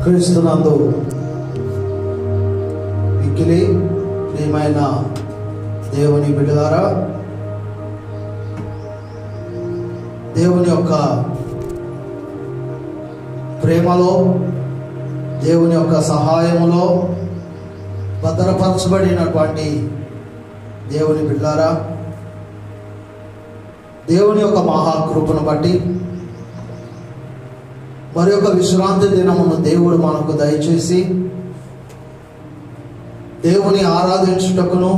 క్రీస్తునందు మిక్కిలి ప్రియమైన దేవుని బిడ్డలారా, దేవుని యొక్క ప్రేమలో, దేవుని యొక్క సహాయములో భద్రపరచబడినటువంటి దేవుని బిడ్డలారా, దేవుని యొక్క మహాకృపను బట్టి మరి యొక్క విశ్రాంతి దినమును దేవుడు మనకు దయచేసి దేవుని ఆరాధించుటకును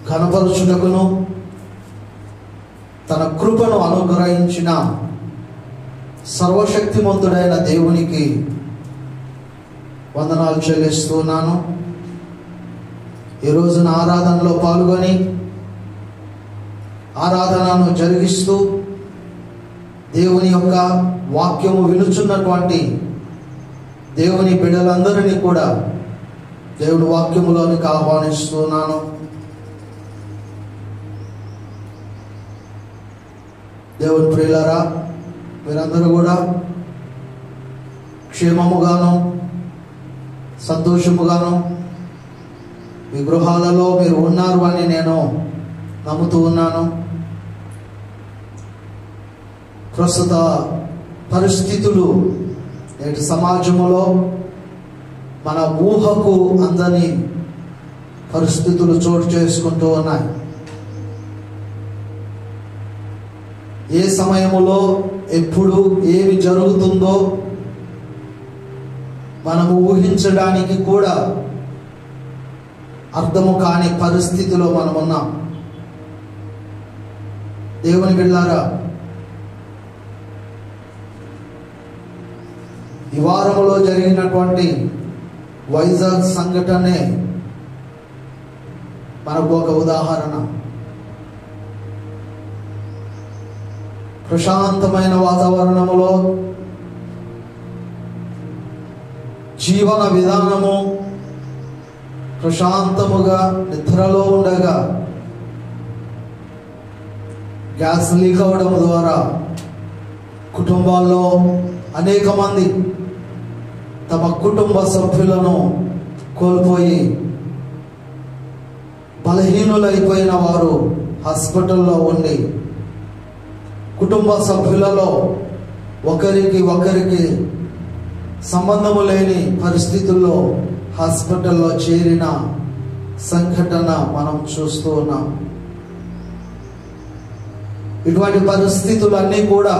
ఘనపరచుటకును తన కృపను అనుగ్రహించిన సర్వశక్తిమంతుడైన దేవునికి వందనాలు చెల్లిస్తున్నాను. ఈ రోజున ఆరాధనలో పాల్గొని ఆరాధనను జరిగిస్తూ దేవుని యొక్క వాక్యము వినుచున్నటువంటి దేవుని బిడ్డలందరినీ కూడా దేవుని వాక్యములోనికి ఆహ్వానిస్తున్నాను. దేవుని ప్రియులారా, మీరందరూ కూడా క్షేమముగాను సంతోషముగాను మీ గృహాలలో మీరు ఉన్నారు అని నేను నమ్ముతూ ఉన్నాను. ప్రస్తుత పరిస్థితులు నేటి సమాజంలో మన ఊహకు అందని పరిస్థితులు చోటు చేసుకుంటూ ఉన్నాయి. ఏ సమయంలో ఎప్పుడు ఏమి జరుగుతుందో మనము ఊహించడానికి కూడా అర్థము కాని పరిస్థితిలో మనం ఉన్నాం. దేవుని బిడ్డలారా, ఈ వారములో జరిగినటువంటి వైజాగ్ సంఘటనే మనకు ఒక ఉదాహరణ. ప్రశాంతమైన వాతావరణములో జీవన విధానము ప్రశాంతముగా నిద్రలో ఉండగా గ్యాస్ లీక్ అవడం ద్వారా కుటుంబాల్లో అనేక మంది తమ కుటుంబ సభ్యులను కోల్పోయి బలహీనులైపోయిన వారు హాస్పిటల్లో ఉండి కుటుంబ సభ్యులలో ఒకరికి సంబంధము లేని పరిస్థితుల్లో హాస్పిటల్లో చేరిన సంఘటన మనం చూస్తూ ఉన్నాం. ఇటువంటి పరిస్థితులన్నీ కూడా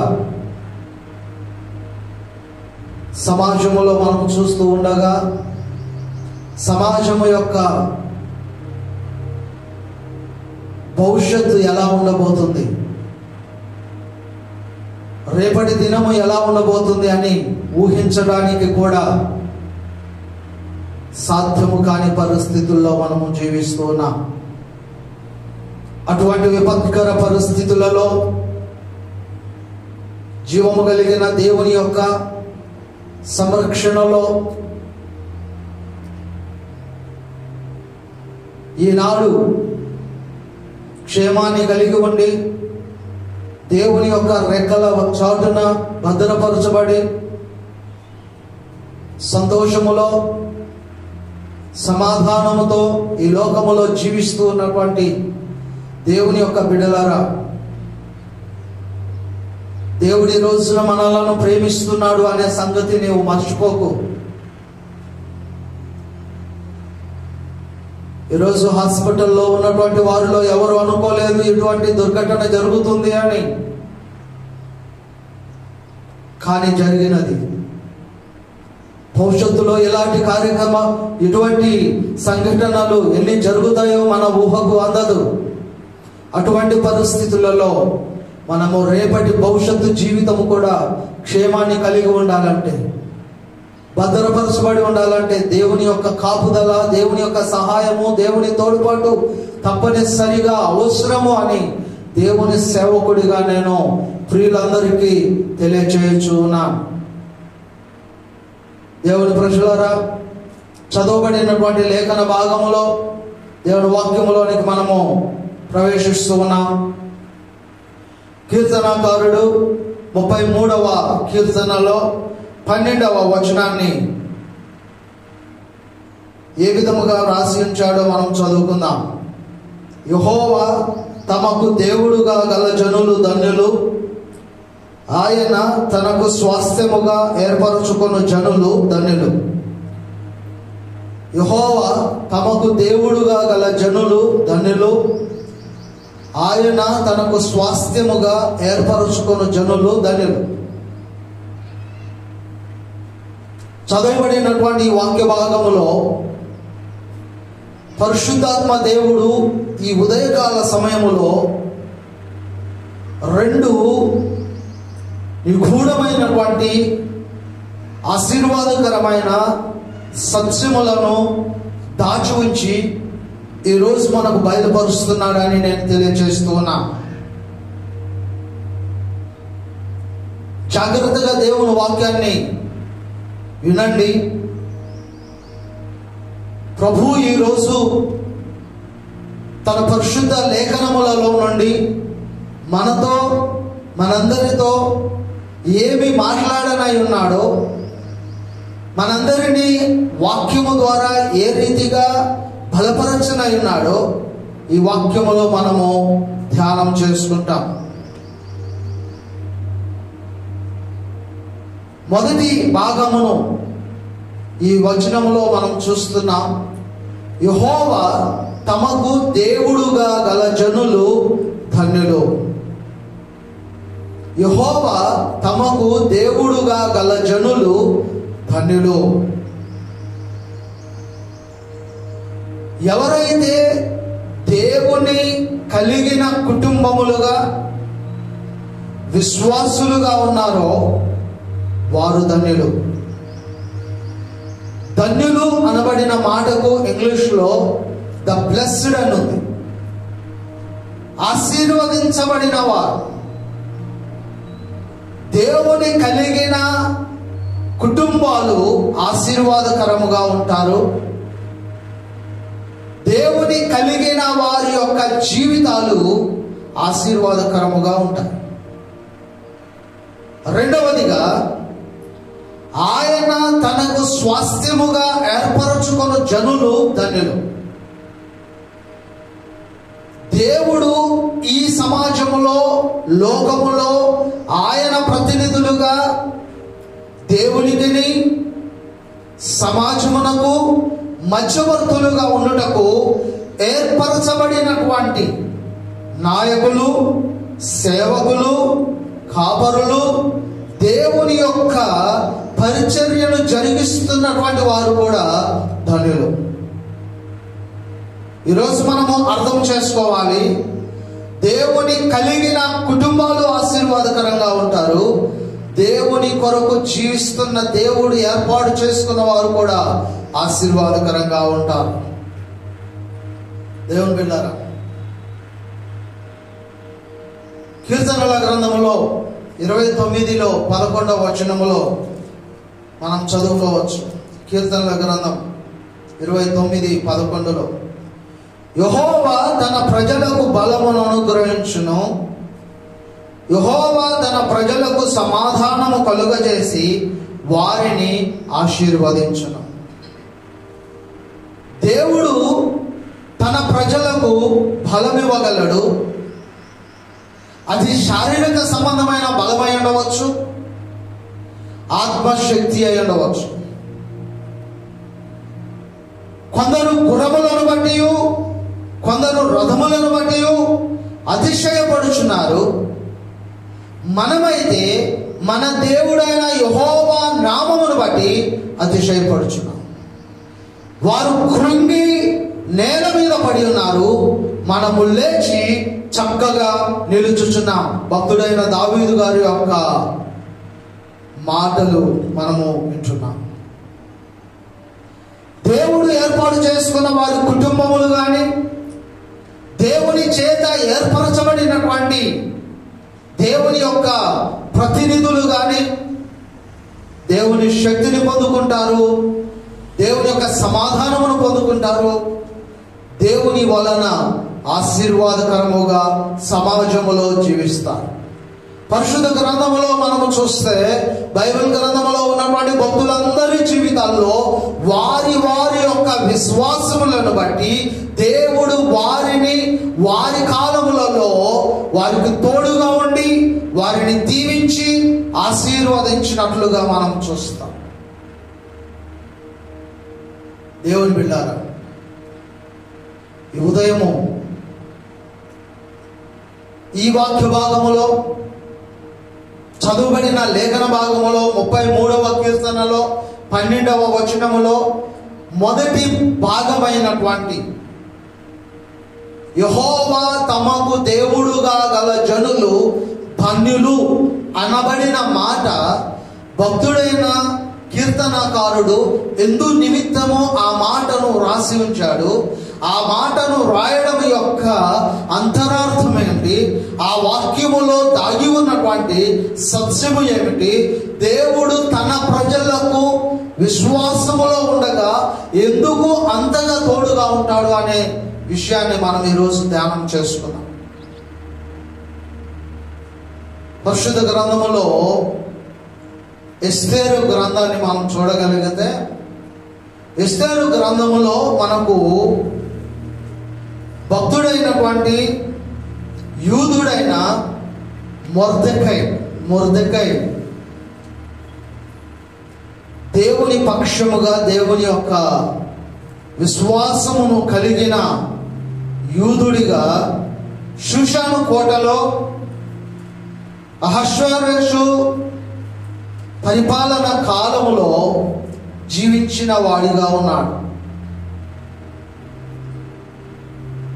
సమాజంలో మనం చూస్తూ ఉండగా సమాజము యొక్క భవిష్యత్తు ఎలా ఉండబోతుంది, రేపటి దినము ఎలా ఉండబోతుంది అని ఊహించడానికి కూడా సాధ్యము కాని పరిస్థితుల్లో మనము జీవిస్తూ ఉన్నాం. అటువంటి విపత్కర పరిస్థితులలో జీవము కలిగిన దేవుని యొక్క సంరక్షణలో ఈనాడు క్షేమాన్ని కలిగి ఉండి దేవుని యొక్క రెక్కల చాటున భద్రపరచబడి సంతోషములో సమాధానముతో ఈ లోకములో జీవిస్తూ ఉన్నటువంటి దేవుని యొక్క బిడ్డలారా, దేవుడి రోజున మనలను ప్రేమిస్తున్నాడు అనే సంగతి నీవు మర్చిపోకు. ఈరోజు హాస్పిటల్లో ఉన్నటువంటి వారిలో ఎవరు అనుకోలేదు ఇటువంటి దుర్ఘటన జరుగుతుంది అని, కానీ జరిగినది. భవిష్యత్తులో ఇలాంటి ఇటువంటి సంఘటనలు ఎన్ని జరుగుతాయో మన ఊహకు అందదు. అటువంటి పరిస్థితులలో మనము రేపటి భవిష్యత్తు జీవితము కూడా క్షేమాన్ని కలిగి ఉండాలంటే, భద్రపరచబడి ఉండాలంటే దేవుని యొక్క కాపుదల, దేవుని యొక్క సహాయము, దేవుని తోడ్పాటు తప్పనిసరిగా అవసరము అని దేవుని సేవకుడిగా నేను ప్రియులందరికీ తెలియచేయుచున్నాను. దేవుని ప్రజలారా, చదవబడినటువంటి లేఖన భాగములో దేవుని వాక్యములోనికి మనము ప్రవేశిస్తూ ఉన్నాం. కీర్తనకారుడు 33వ కీర్తనలో 12వ వచనాన్ని ఏ విధముగా రాసి ఉంచాడో మనం చదువుకుందాం. యెహోవా తమకు దేవుడుగా గల జనులు ధన్యులు, ఆయన తనకు స్వాస్థ్యముగా ఏర్పరచుకొను జనులు ధన్యులు. యెహోవా తమకు దేవుడుగా గల జనులు ధన్యులు, ఆయన తనకు స్వాస్థ్యముగా ఏర్పరచుకొను జనులు ధన్యులు. చదవబడినటువంటి ఈ వాక్య భాగములో పరిశుద్ధాత్మ దేవుడు ఈ ఉదయకాల సమయములో 2 నిగూఢమైనటువంటి ఆశీర్వాదకరమైన సత్యములను దాచి ఉంచి ఈరోజు మనకు బయలుపరుస్తున్నాడని నేను తెలియజేస్తూ ఉన్నా. జాగ్రత్తగా దేవుని వాక్యాన్ని వినండి. ప్రభు ఈరోజు తన పరిశుద్ధ లేఖనములలో నుండి మనతో మనందరితో ఏమి మాట్లాడనై ఉన్నాడో, మనందరినీ వాక్యము ద్వారా ఏ రీతిగా బలపరచనై ఉన్నాడో ఈ వాక్యములో మనము ధ్యానం చేసుకుంటాం. మొదటి భాగమును ఈ వచనములో మనం చూస్తున్నాం. యెహోవా తమకు దేవుడుగా గల జనులు ధన్యులు. యెహోవా తమకు దేవుడుగా గల జనులు ధన్యులు. ఎవరైతే దేవుని కలిగిన కుటుంబములుగా విశ్వాసులుగా ఉన్నారో వారు ధన్యులు. ధన్యులు అనబడిన మాటకు ఇంగ్లీష్లో ద బ్లెస్డ్ అని ఉంది. ఆశీర్వదించబడిన వారు. దేవుని కలిగిన కుటుంబాలు ఆశీర్వాదకరముగా ఉంటారు. దేవుని కలిగిన వారి యొక్క జీవితాలు ఆశీర్వాదకరముగా ఉంటాయి. రెండవదిగా, ఆయన తనకు స్వాస్థ్యముగా ఏర్పరచుకొను జనులు ధన్యులు. దేవుడు ఈ సమాజములో, లోకములో ఆయన ప్రతినిధులుగా దేవునికిని సమాజమునకు మధ్యవర్తులుగా ఉండుటకు ఏర్పరచబడినటువంటి నాయకులు, సేవకులు, కాపరులు, దేవుని యొక్క పరిచర్యను జరిగిస్తున్నటువంటి వారు కూడా ధన్యులు. ఈరోజు మనము అర్థం చేసుకోవాలి, దేవుని కలిగిన కుటుంబాలు ఆశీర్వాదకరంగా ఉంటారు. దేవుని కొరకు జీవిస్తున్న, దేవుడు ఏర్పాటు చేసుకున్న వారు కూడా ఆశీర్వాదకరంగా ఉంటారు. దేవుని బిడ్డలారా, కీర్తనల గ్రంథములో 29లో 11వ వచనములో మనం చదువుకోవచ్చు. కీర్తనల గ్రంథం 29:11లో యెహోవా తన ప్రజలకు బలమును అనుగ్రహించును, యెహోవా తన ప్రజలకు సమాధానము కలుగజేసి వారిని ఆశీర్వదించును. దేవుడు తన ప్రజలకు బలమివ్వగలడు. అది శారీరక సంబంధమైన బలమై ఉండవచ్చు, ఆత్మశక్తి అయి ఉండవచ్చు. కొందరు గుర్రములను బట్టి, కొందరు రథములను బట్టి అతిశయపడుచున్నారు. మనమైతే మన దేవుడైన యెహోవా నామమును బట్టి అతిశయపడుచున్నాం. వారు కృంగి నేల మీద పడి ఉన్నారు, మనము లేచి చక్కగా నిలుచుచున్నాం. భక్తుడైన దావీదు గారి యొక్క మాటలు మనము వింటున్నాం. దేవుడు ఏర్పాటు చేసుకున్న వారి కుటుంబములు కానీ, దేవుని చేత ఏర్పరచబడినటువంటి దేవుని యొక్క ప్రతినిధులు కానీ దేవుని శక్తిని పొందుకుంటారు, దేవుని యొక్క సమాధానమును పొందుకుంటారు. దేవుని వలన ఆశీర్వాదకరముగా సమాజములో జీవిస్తారు. పరిశుద్ధ గ్రంథములో మనము చూస్తే, బైబిల్ గ్రంథములో ఉన్నటువంటి భక్తులందరి జీవితాల్లో వారి వారి యొక్క విశ్వాసములను బట్టి దేవుడు వారిని వారి కాలములలో వారికి తోడుగా ఉండి వారిని దీవించి ఆశీర్వదించినట్లుగా మనం చూస్తాం. దేవుని బిడ్డారా, ఈ ఉదయము ఈ వాక్య భాగములో చదువుబడిన లేఖన భాగములో 33వ కీర్తనలో 12వ వచనములో మొదటి భాగమైనటువంటి యెహోవా తమకు దేవుడుగా గల జనులు ధన్యులు అనబడిన మాట భక్తుడైన కీర్తనకారుడు ఎందు నిమిత్తము ఆ మాటను రాసి ఉంచాడు. ఆ మాటను రాయడం యొక్క అంతరార్థం ఏమిటి, ఆ వాక్యములో దాగి ఉన్నటువంటి సత్యము ఏమిటి, దేవుడు తన ప్రజలకు విశ్వాసములో ఉండగా ఎందుకు అంతగా తోడుగా ఉంటాడు అనే విషయాన్ని మనం ఈరోజు ధ్యానం చేసుకున్నాం. పరిశుద్ధ గ్రంథములో ఎస్తేరు గ్రంథాన్ని మనం చూడగలిగితే, ఎస్తేరు గ్రంథములో మనకు భక్తుడైనటువంటి యూదుడైన మొర్దెకై దేవుని పక్షముగా, దేవుని యొక్క విశ్వాసమును కలిగిన యూదుడిగా షూషాను కోటలో అహష్వేరోషు పరిపాలన కాలములో జీవించిన వాడిగా ఉన్నాడు.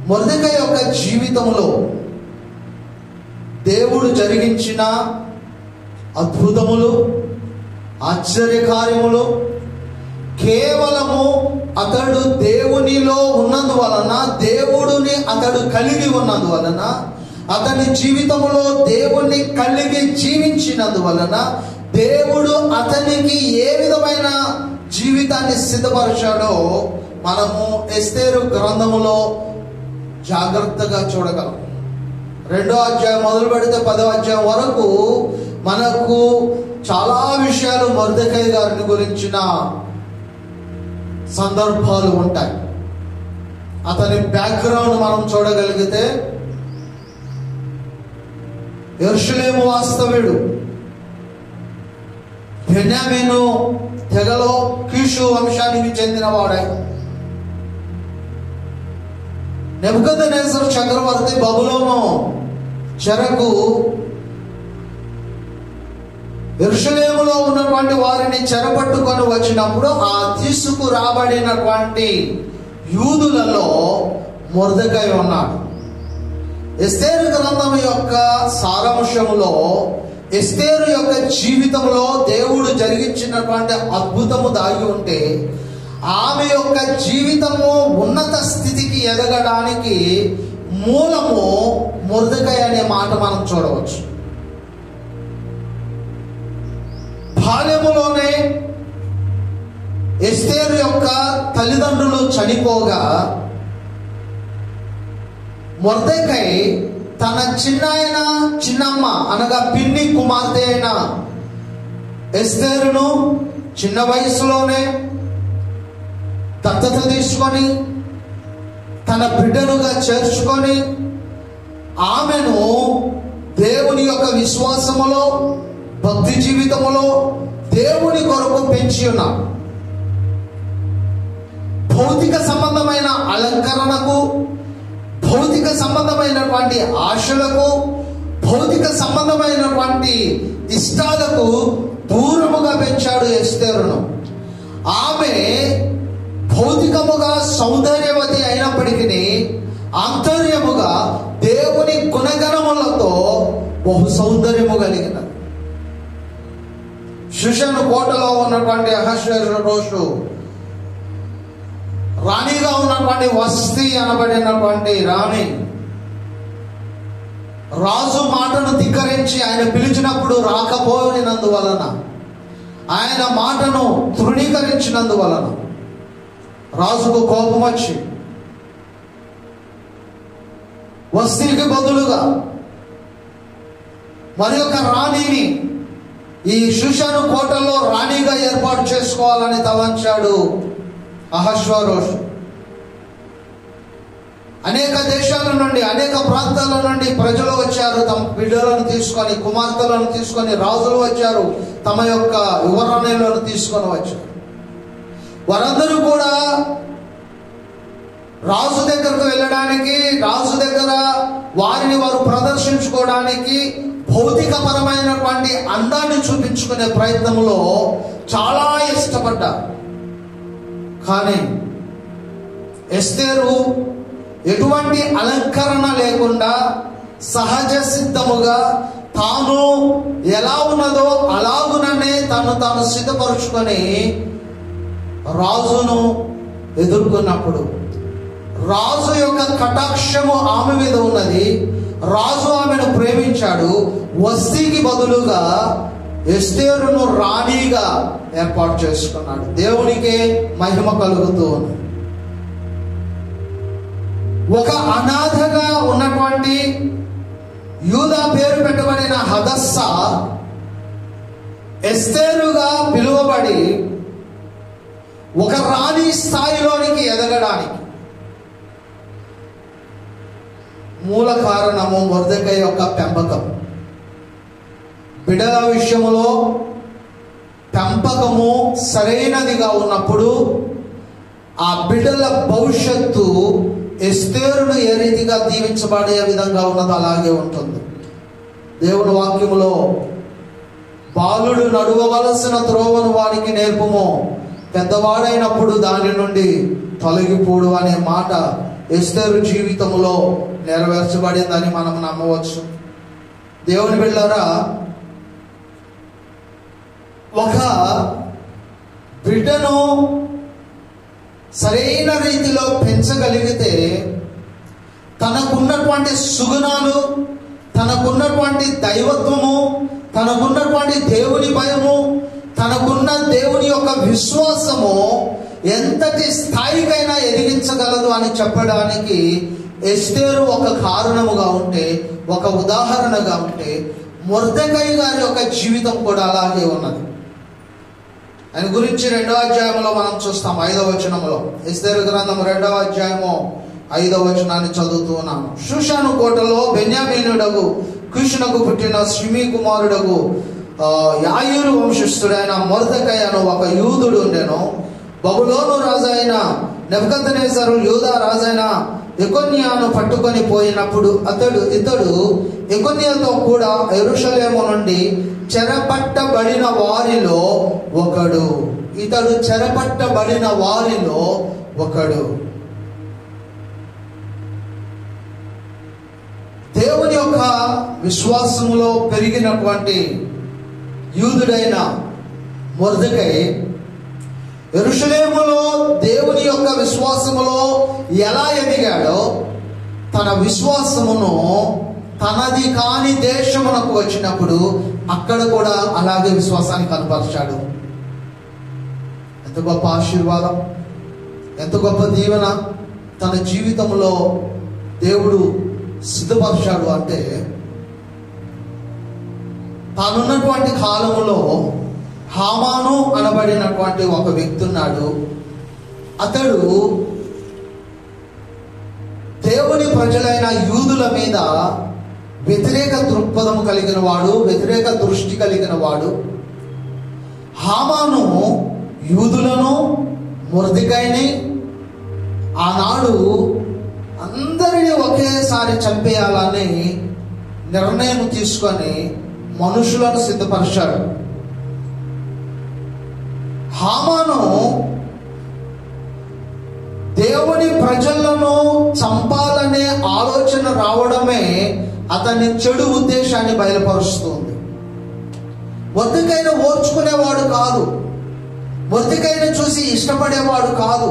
మొర్దెకై యొక్క జీవితంలో దేవుడు జరిగించిన అద్భుతములు, ఆశ్చర్యకార్యములు కేవలము అతడు దేవునిలో ఉన్నందువలన, దేవుడిని అతడు కలిగి ఉన్నందువలన, అతని జీవితంలో దేవుణ్ణి కలిగి జీవించినందువలన దేవుడు అతనికి ఏ విధమైన జీవితాన్ని సిద్ధపరిచాడో మనము ఎస్తేరు గ్రంథములో జాగ్రత్తగా చూడగలం. 2వ అధ్యాయం మొదలు పెడితే 10వ అధ్యాయం వరకు మనకు చాలా విషయాలు మొర్దెకై గారిని గురించిన సందర్భాలు ఉంటాయి. అతని బ్యాక్గ్రౌండ్ మనం చూడగలిగితే యెరూషలేము వాస్తవ్యుడు, బెన్యామీను తెగలో కీషు వంశానికి చెందినవాడై నెబుకద్నెజరు చక్రవర్తి బబులోను చెరకు యెరూషలేములో ఉన్నటువంటి వారిని చెరపట్టుకొని వచ్చినప్పుడు ఆ తీసుకురాబడినటువంటి యూదులలో మొర్దెకై ఉన్నాడు. ఎస్తేరు గ్రంథం యొక్క సారాంశములో ఎస్తేరు యొక్క జీవితంలో దేవుడు జరిగించినటువంటి అద్భుతము దాగి ఉంటే, ఆమె యొక్క జీవితము ఉన్నత స్థితికి ఎదగడానికి మూలము మొర్దెకై అనే మాట మనం చూడవచ్చు. బాల్యములోనే ఎస్తేరు యొక్క తల్లిదండ్రులు చనిపోగా మొర్దెకై తన చిన్నమ్మ అనగా పిన్ని కుమార్తె అయిన ఎస్తేరును చిన్న వయసులోనే దత్తత తీసుకొని తన బిడ్డనుగా చేర్చుకొని ఆమెను దేవుని యొక్క విశ్వాసములో, భక్తి జీవితములో దేవుని కొరకు పెంచి ఉన్నాడు. భౌతిక సంబంధమైన అలంకరణకు, భౌతిక సంబంధమైనటువంటి ఆశలకు, భౌతిక సంబంధమైనటువంటి ఇష్టాలకు దూరముగా పెంచాడు ఎస్తేరును. ఆమె భౌతికముగా సౌందర్యవతి అయినప్పటికీ ఆంతర్యముగా దేవుని గుణగణములతో బహు సౌందర్యము కలిగిన. షూషను కోటలో ఉన్నటువంటి అహష్వేరోషు రాణిగా ఉన్నటువంటి వస్తీ అనబడినటువంటి రాణి రాజు మాటను ధిక్కరించి ఆయన పిలిచినప్పుడు రాకపోయినందువలన, ఆయన మాటను తృణీకరించినందువలన రాజుకు కోపం వచ్చి వస్తీకి బదులుగా మరి యొక్క రాణిని ఈ షూషాను కోటలో రాణిగా ఏర్పాటు చేసుకోవాలని తలంచాడు అహష్వేరోషు. అనేక దేశాల నుండి, అనేక ప్రాంతాల నుండి ప్రజలు వచ్చారు. తమ బిడ్డలను తీసుకొని, కుమార్తెలను తీసుకొని, రాజులు వచ్చారు, తమ యొక్క యువరాణులను తీసుకొని వచ్చారు. వారందరూ కూడా రాజు దగ్గరకు వెళ్ళడానికి, రాజు దగ్గర వారిని వారు ప్రదర్శించుకోవడానికి, భౌతికపరమైనటువంటి అందాన్ని చూపించుకునే ప్రయత్నంలో చాలా ఇష్టపడ్డారు. కానీ ఎస్తేరు ఎటువంటి అలంకరణ లేకుండా సహజ సిద్ధముగా తాను ఎలా ఉన్నదో అలాగుననే తాను సిద్ధపరుచుకొని రాజును ఎదుర్కొన్నప్పుడు, రాజు యొక్క కటాక్షము ఆమె మీద ఉన్నది. రాజు ఆమెను ప్రేమించాడు. వస్తీకి బదులుగా ఎస్తేరును రాణిగా ఏర్పాటు చేసుకున్నాడు. దేవునికే మహిమ కలుగుతూ ఉంది. ఒక అనాథగా ఉన్నటువంటి యూదా పేరు పెట్టబడిన హదస్సా ఎస్తేరుగా పిలువబడి ఒక రాణి స్థాయిలోనికి ఎదగడానికి మూల కారణము మొర్దెకై యొక్క పెంపకం. బిడ్డల విషయంలో పెంపకము సరైనదిగా ఉన్నప్పుడు ఆ బిడ్డల భవిష్యత్తు ఎస్తేరును ఏ రీతిగా దీవించబడే విధంగా ఉన్నదో అలాగే ఉంటుంది. దేవుని వాక్యములో బాలుడు నడువవలసిన త్రోవను వారికి నేర్పుము, పెద్దవాడైనప్పుడు దాని నుండి తొలగిపోడు అనే మాట ఎస్తేరు జీవితంలో నెరవేర్చబడిందని మనం నమ్మవచ్చు. దేవుని బిడ్డలారా, ఒక బిడ్డను సరైన రీతిలో పెంచగలిగితే తనకున్నటువంటి సుగుణాలు, తనకున్నటువంటి దైవత్వము, తనకున్నటువంటి దేవుని భయము, తనకున్న దేవుని యొక్క విశ్వాసము ఎంతటి స్థాయికైనా ఎదిగించగలదు అని చెప్పడానికి ఎస్తేరు ఒక కారణముగా ఉంటే, ఒక ఉదాహరణగా ఉంటే, మొర్దెకై గారి యొక్క జీవితం కూడా అలాగే ఉన్నది. ఆయన గురించి 2వ అధ్యాయంలో మనం చూస్తాం. 5వ వచనంలో, ఎస్తేరు గ్రంథం 2వ అధ్యాయము 5వ వచనాన్ని చదువుతూ ఉన్నాము. షూషాను కోటలో బెన్యామీనుడగు కీషునకు పుట్టిన షిమీ కుమారుడగు యాయూరు వంశస్థుడైన మొర్దెకై అను ఒక యూదుడు ఉండెను. బబులోను రాజైన నెబుకద్నెజరు యూదా రాజైన యెకొన్యాను పట్టుకొని పోయినప్పుడు ఇతడు యెకొన్యాతో కూడా యెరూషలేము నుండి చెరపట్టబడిన వారిలో ఒకడు. ఇతడు చెరపట్టబడిన వారిలో ఒకడు. దేవుని యొక్క విశ్వాసములో పెరిగినటువంటి యూదుడైన మొర్దెకై యెరూషలేములో దేవుని యొక్క విశ్వాసములో ఎలా ఎదిగాడో, తన విశ్వాసమును తనది కాని దేశమునకు వచ్చినప్పుడు అక్కడ కూడా అలాగే విశ్వాసాన్ని కనపరిచాడు. ఎంత గొప్ప ఆశీర్వాదం, ఎంత గొప్ప దీవెన తన జీవితంలో దేవుడు సిద్ధపరిచాడు అంటే, తానున్నటువంటి కాలములో హామాను అనబడినటువంటి ఒక వ్యక్తి ఉన్నాడు. అతడు దేవుని ప్రజలైన యూదుల మీద వ్యతిరేక దృక్పథం కలిగిన వాడు, వ్యతిరేక దృష్టి కలిగిన వాడు. హామాను యూదులను, మొర్దెకైని ఆనాడు అందరినీ ఒకేసారి చంపేయాలని నిర్ణయం తీసుకొని మనుషులను సిద్ధపరిచాడు. హామాను దేవుని ప్రజలను చంపాలనే ఆలోచన రావడమే అతని చెడు ఉద్దేశాన్ని బయలుపరుస్తుంది. మొర్దెకైని ఓర్చుకునేవాడు కాదు, మొర్దెకైని చూసి ఇష్టపడేవాడు కాదు.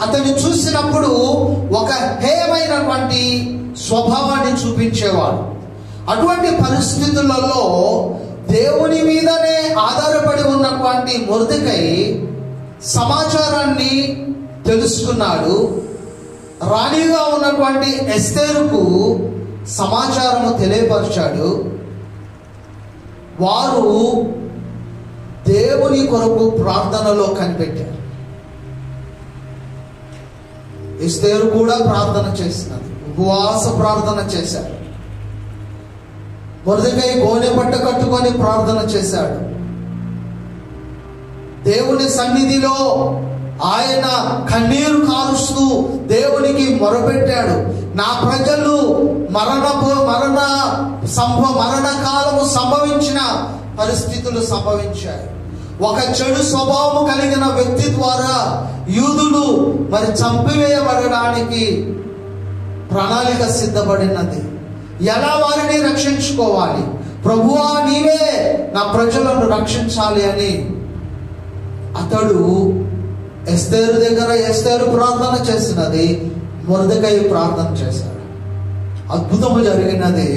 అతన్ని చూసినప్పుడు ఒక హేయమైనటువంటి స్వభావాన్ని చూపించేవాడు. అటువంటి పరిస్థితులలో దేవుని మీదనే ఆధారపడి ఉన్నటువంటి మొర్దెకై సమాచారాన్ని తెలుసుకున్నాడు. రాణిగా ఉన్నటువంటి ఎస్తేరుకు సమాచారము తెలియపరిచాడు. వారు దేవుని కొరకు ప్రార్థనలో కనిపెట్టారు. ఎస్తేరు కూడా ప్రార్థన చేసినది, ఉపవాస ప్రార్థన చేశారు. మొర్దెకై గోనె పట్ట కట్టుకొని ప్రార్థన చేశాడు. దేవుని సన్నిధిలో ఆయన కన్నీరు కారుస్తూ దేవునికి మొరపెట్టాడు. నా ప్రజలు మరణ కాలము సంభవించిన పరిస్థితులు సంభవించాయి. ఒక చెడు స్వభావం కలిగిన వ్యక్తి ద్వారా యూదులు మరి చంపివేయబడడానికి ప్రణాళిక సిద్ధపడినది. ఎలా వారిని రక్షించుకోవాలి? ప్రభువా, నీవే నా ప్రజలను రక్షించాలి అని అతడు ఎస్తేరు ప్రార్థన చేసినది, మొర్దెకై ప్రార్థన చేశాడు. అద్భుతము జరిగినది.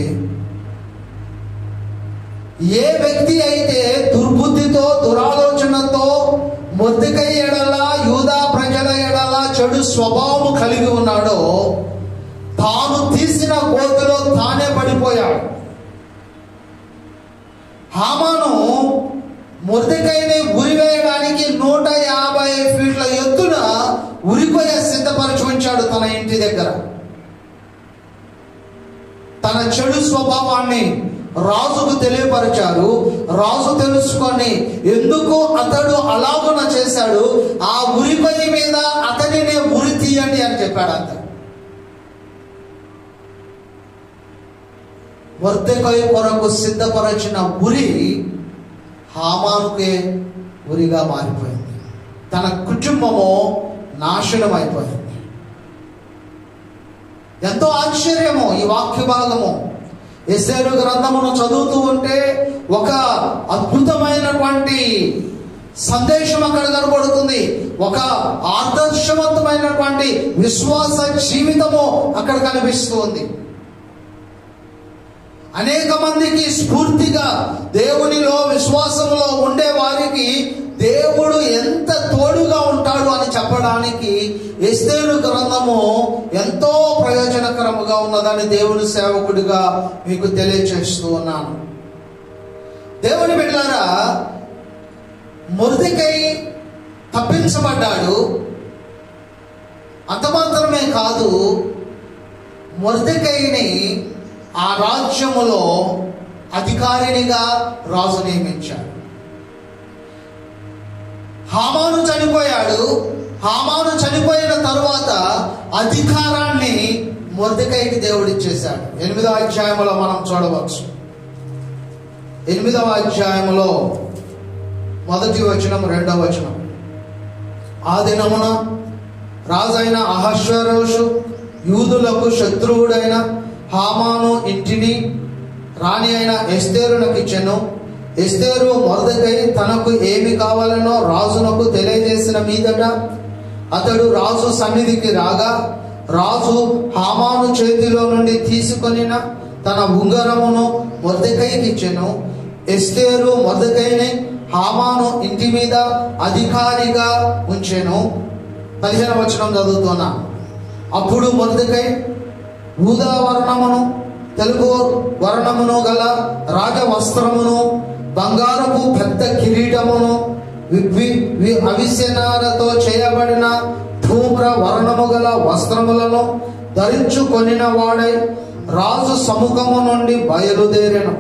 ఏ వ్యక్తి అయితే దుర్బుద్ధితో దురాలోచనతో మొర్దెకై ఎడల యూదా ప్రజల ఎడల చెడు స్వభావం కలిగి ఉన్నాడో తాను తీసిన గోతిలో తానే పడిపోయాడు. హామాను మొర్దెకైని ఉరివేయడానికి 150 ఫీట్ల ఎత్తున ఉరిపోయే సిద్ధపరిచి ఉంచాడు తన ఇంటి దగ్గర. తన చెడు స్వభావాన్ని రాజుకు తెలియపరిచారు. రాజు తెలుసుకొని ఎందుకు అతడు అలాగున చేశాడు, ఆ ఉరిపై మీద అతనినే ఉరి తీయండి అని చెప్పాడు. అతను మొర్దెకై కొరకు సిద్ధపరచిన ఉరి హామానుకే ఉరిగా మారిపోయింది. తన కుటుంబము నాశనం అయిపోయింది. ఎంతో ఆశ్చర్యము ఈ వాక్య భాగము. ఎస్తేరు గ్రంథమును చదువుతూ ఉంటే ఒక అద్భుతమైనటువంటి సందేశం అక్కడ కనబడుతుంది. ఒక ఆదర్శవంతమైనటువంటి విశ్వాస జీవితము అక్కడ కనిపిస్తూ ఉంది. అనేక మందికి స్ఫూర్తిగా దేవునిలో విశ్వాసంలో ఉండే వారికి దేవుడు ఎంత తోడుగా ఉంటాడు అని చెప్పడానికి ఎస్తేరు గ్రంథము ఎంతో ప్రయోజనకరముగా ఉన్నదని దేవుని సేవకుడిగా మీకు తెలియచేస్తూ ఉన్నాను. దేవుని బిడ్డలారా, మొర్దెకై తప్పించబడ్డాడు. అంత మాత్రమే కాదు, మొర్దెకైని ఆ రాజ్యములో అధికారినిగా రాజు నియమించాడు. హామాను చనిపోయాడు. హామాను చనిపోయిన తరువాత అధికారాన్ని మొర్దెకైకి దేవుడిచ్చేశాడు. 8వ అధ్యాయంలో మనం చూడవచ్చు. 8వ అధ్యాయంలో 1వ వచనం 2వ వచనం. ఆ దినమున రాజైన అహష్వేరోషు యూదులకు శత్రువుడైన హామాను ఇంటిని రాణి అయిన ఎస్తేరునకు ఇచ్చెను. ఎస్తేరు మొర్దెకై తనకు ఏమి కావాలనో రాజునకు తెలియజేసిన మీదట అతడు రాజు సన్నిధికి రాగా రాజు హామాను చేతిలో నుండి తీసుకొనిన తన ఉంగరమును మొర్దెకైకి ఇచ్చెను. ఎస్తేరు మొర్దెకైని హామాను ఇంటి మీద అధికారిగా ఉంచెను. 15వ వచనం చదువుతున్నా. అప్పుడు మొర్దెకై ఊదా వర్ణమును తెలుపు వర్ణమును గల రాజవస్త్రమును బంగారపు పెద్ద కిరీటమును అవిసెనారతో చేయబడిన ధూమ్ర వర్ణము గల వస్త్రములను ధరించుకొనిన వాడై రాజు సముఖము నుండి బయలుదేరెను.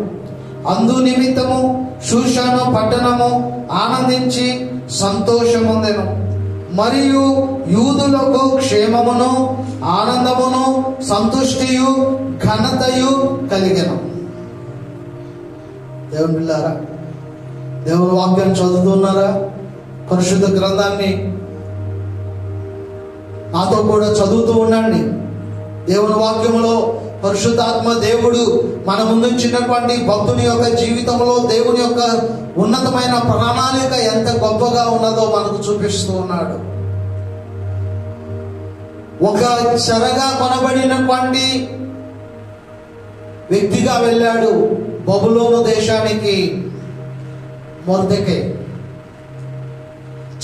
అందు నిమిత్తము షూషాను పట్టణము ఆనందించి సంతోషముందెను. మరియు యూదులకు క్షేమమును ఆనందమును సంతుష్టియు ఘనతయు కలిగెను. దేవుని బిడ్డలారా, దేవుని వాక్యాన్ని చదువుతున్నారా? పరిశుద్ధ గ్రంథాన్ని నాతో కూడా చదువుతూ ఉండండి. దేవుని వాక్యములో పరిశుద్ధాత్మ దేవుడు మన ముందుంచినటువంటి భక్తుని యొక్క జీవితంలో దేవుని యొక్క ఉన్నతమైన ప్రణాళిక ఎంత గొప్పగా ఉన్నదో మనకు చూపిస్తూ ఉన్నాడు. ఒక చెరగా కొనబడినటువంటి వ్యక్తిగా వెళ్ళాడు బబులోను దేశానికి మొర్దెకై.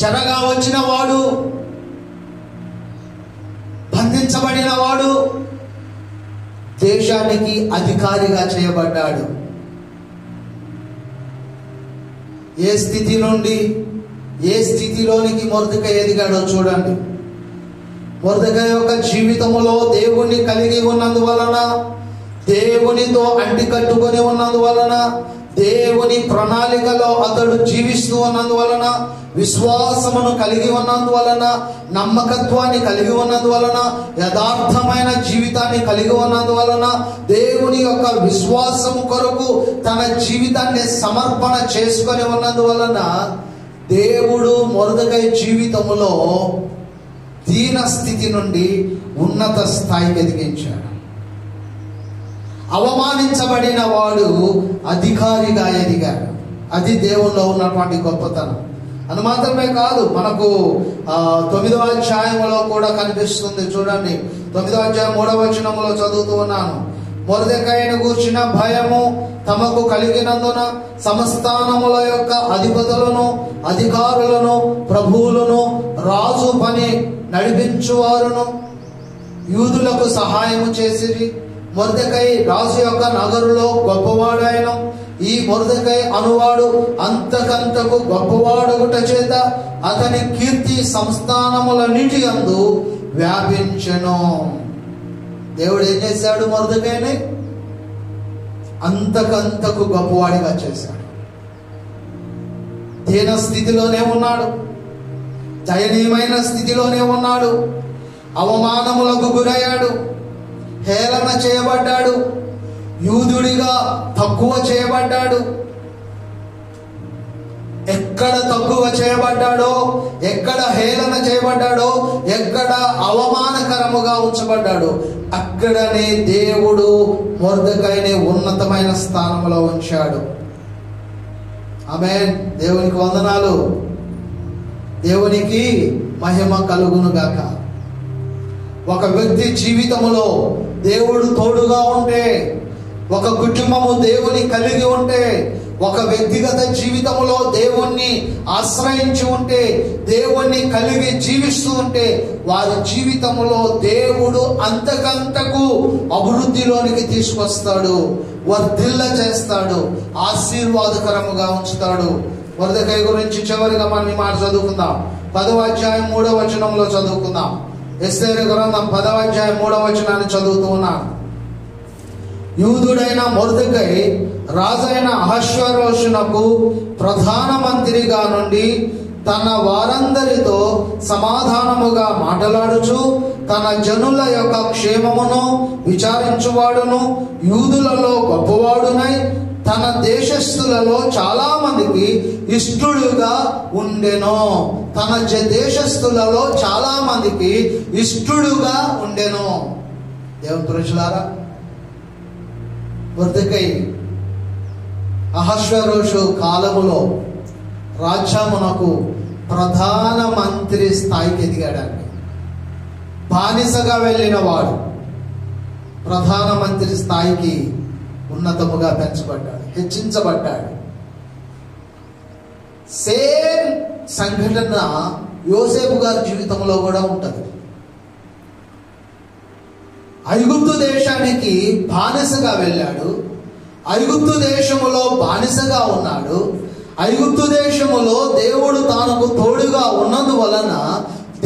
చెరగా వచ్చిన వాడు, బంధించబడిన వాడు దేశానికి అధికారిగా చేయబడ్డాడు. ఏ స్థితి నుండి ఏ స్థితిలోనికి మొర్దెకై ఎదిగాడో చూడండి. మొర్దెకై యొక్క జీవితంలో దేవుణ్ణి కలిగి ఉన్నందువలన, దేవునితో అంటి కట్టుకొని ఉన్నందువలన, దేవుని ప్రణాళికలో అతడు జీవిస్తూ ఉన్నందువలన, విశ్వాసమును కలిగి ఉన్నందువలన, నమ్మకత్వాన్ని కలిగి ఉన్నందువలన, యథార్థమైన జీవితాన్ని కలిగి ఉన్నందువలన, దేవుని యొక్క విశ్వాసము కొరకు తన జీవితాన్ని సమర్పణ చేసుకొని ఉన్నందువలన దేవుడు మొర్దెకై జీవితములో దీన స్థితి నుండి ఉన్నత స్థాయికి ఎదిగించాడు. అవమానించబడిన వాడు అధికారిగా ఎదిగాడు. అది దేవుల్లో ఉన్నటువంటి గొప్పతనం. అది మాత్రమే కాదు, మనకు 9వ అధ్యాయంలో కూడా కనిపిస్తుంది. చూడండి, 9వ అధ్యాయం 3వ వచనములో చదువుతూ ఉన్నాను. మొర్దెకైను గూర్చిన భయము తమకు కలిగినందున సంస్థానముల యొక్క అధిపతులను, అధికారులను, ప్రభువులను, రాజు పని నడిపించువారును యూదులకు సహాయము చేసిరి. మొర్దెకై రాజు యొక్క నగరులో గొప్పవాడైన ఈ మొర్దెకై అనువాడు అంతకంతకు గొప్పవాడుగుట చేత అతని కీర్తి సంస్థానములన్నిటి యందు వ్యాపించెను. దేవుడు ఏం చేశాడు? మొర్దెకైని అంతకంతకు గొప్పవాడిగా చేశాడు. దీన స్థితిలోనే ఉన్నాడు, దయనీయమైన స్థితిలోనే ఉన్నాడు, అవమానములకు గురయ్యాడు, హేళన చేయబడ్డాడు, యూదుడిగా తక్కువ చేయబడ్డాడు. ఎక్కడ తక్కువ చేయబడ్డాడో, ఎక్కడ హేళన చేయబడ్డాడో, ఎక్కడ అవమానకరముగా ఉంచబడ్డాడో అక్కడనే దేవుడు మొర్దెకైని ఉన్నతమైన స్థానంలో ఉంచాడు. ఆమేన్. దేవునికి వందనాలు. దేవునికి మహిమ కలుగును గాక. ఒక వ్యక్తి జీవితంలో దేవుడు తోడుగా ఉంటే, ఒక కుటుంబము దేవుని కలిగి ఉంటే, ఒక వ్యక్తిగత జీవితంలో దేవుణ్ణి ఆశ్రయించి ఉంటే, దేవుణ్ణి కలిగి జీవిస్తూ ఉంటే, వారి జీవితంలో దేవుడు అంతకంతకు అభివృద్ధిలోనికి తీసుకొస్తాడు, వర్ధిల్ల చేస్తాడు, ఆశీర్వాదకరముగా ఉంచుతాడు. మొర్దెకై గురించి చివరిగా మనం ఈ మాట చదువుకుందాం. 10వ అధ్యాయం 3వ వచనంలో చదువుకుందాం. ఎస్తేరు గ్రంథం 10వ అధ్యాయం 3వ వచనాన్ని చదువుతూ ఉన్నాను. యూదుడైన మొర్దెకై రాజైన అహష్వేరోషునకు ప్రధానమంత్రిగా నుండి తన వారందరితో సమాధానముగా మాట్లాడుచు తన జనుల యొక్క క్షేమమును విచారించువాడును, యూదులలో గొప్పవాడునై తన దేశస్థులలో చాలా మందికి ఇష్టుడుగా ఉండెను. తన దేశస్థులలో చాలా మందికి ఇష్టుడుగా ఉండెను. దేవుని పురుషులారా, మొర్దెకై అహష్వేరోషు కాలములో రాజ్యమునకు ప్రధాన మంత్రి స్థాయికి ఎదిగాడండి. బానిసగా వెళ్ళిన వాడు ప్రధానమంత్రి స్థాయికి ఉన్నతముగా పెంచబడ్డాడు, హెచ్చించబడ్డాడు. సేమ్ సంఘటన యోసేపు గారి జీవితంలో కూడా ఉంటది. ఐగుప్తు దేశానికి బానిసగా వెళ్ళాడు, ఐగుప్తు దేశములో బానిసగా ఉన్నాడు. ఐగుప్తు దేశములో దేవుడు తనకు తోడుగా ఉన్నందువలన,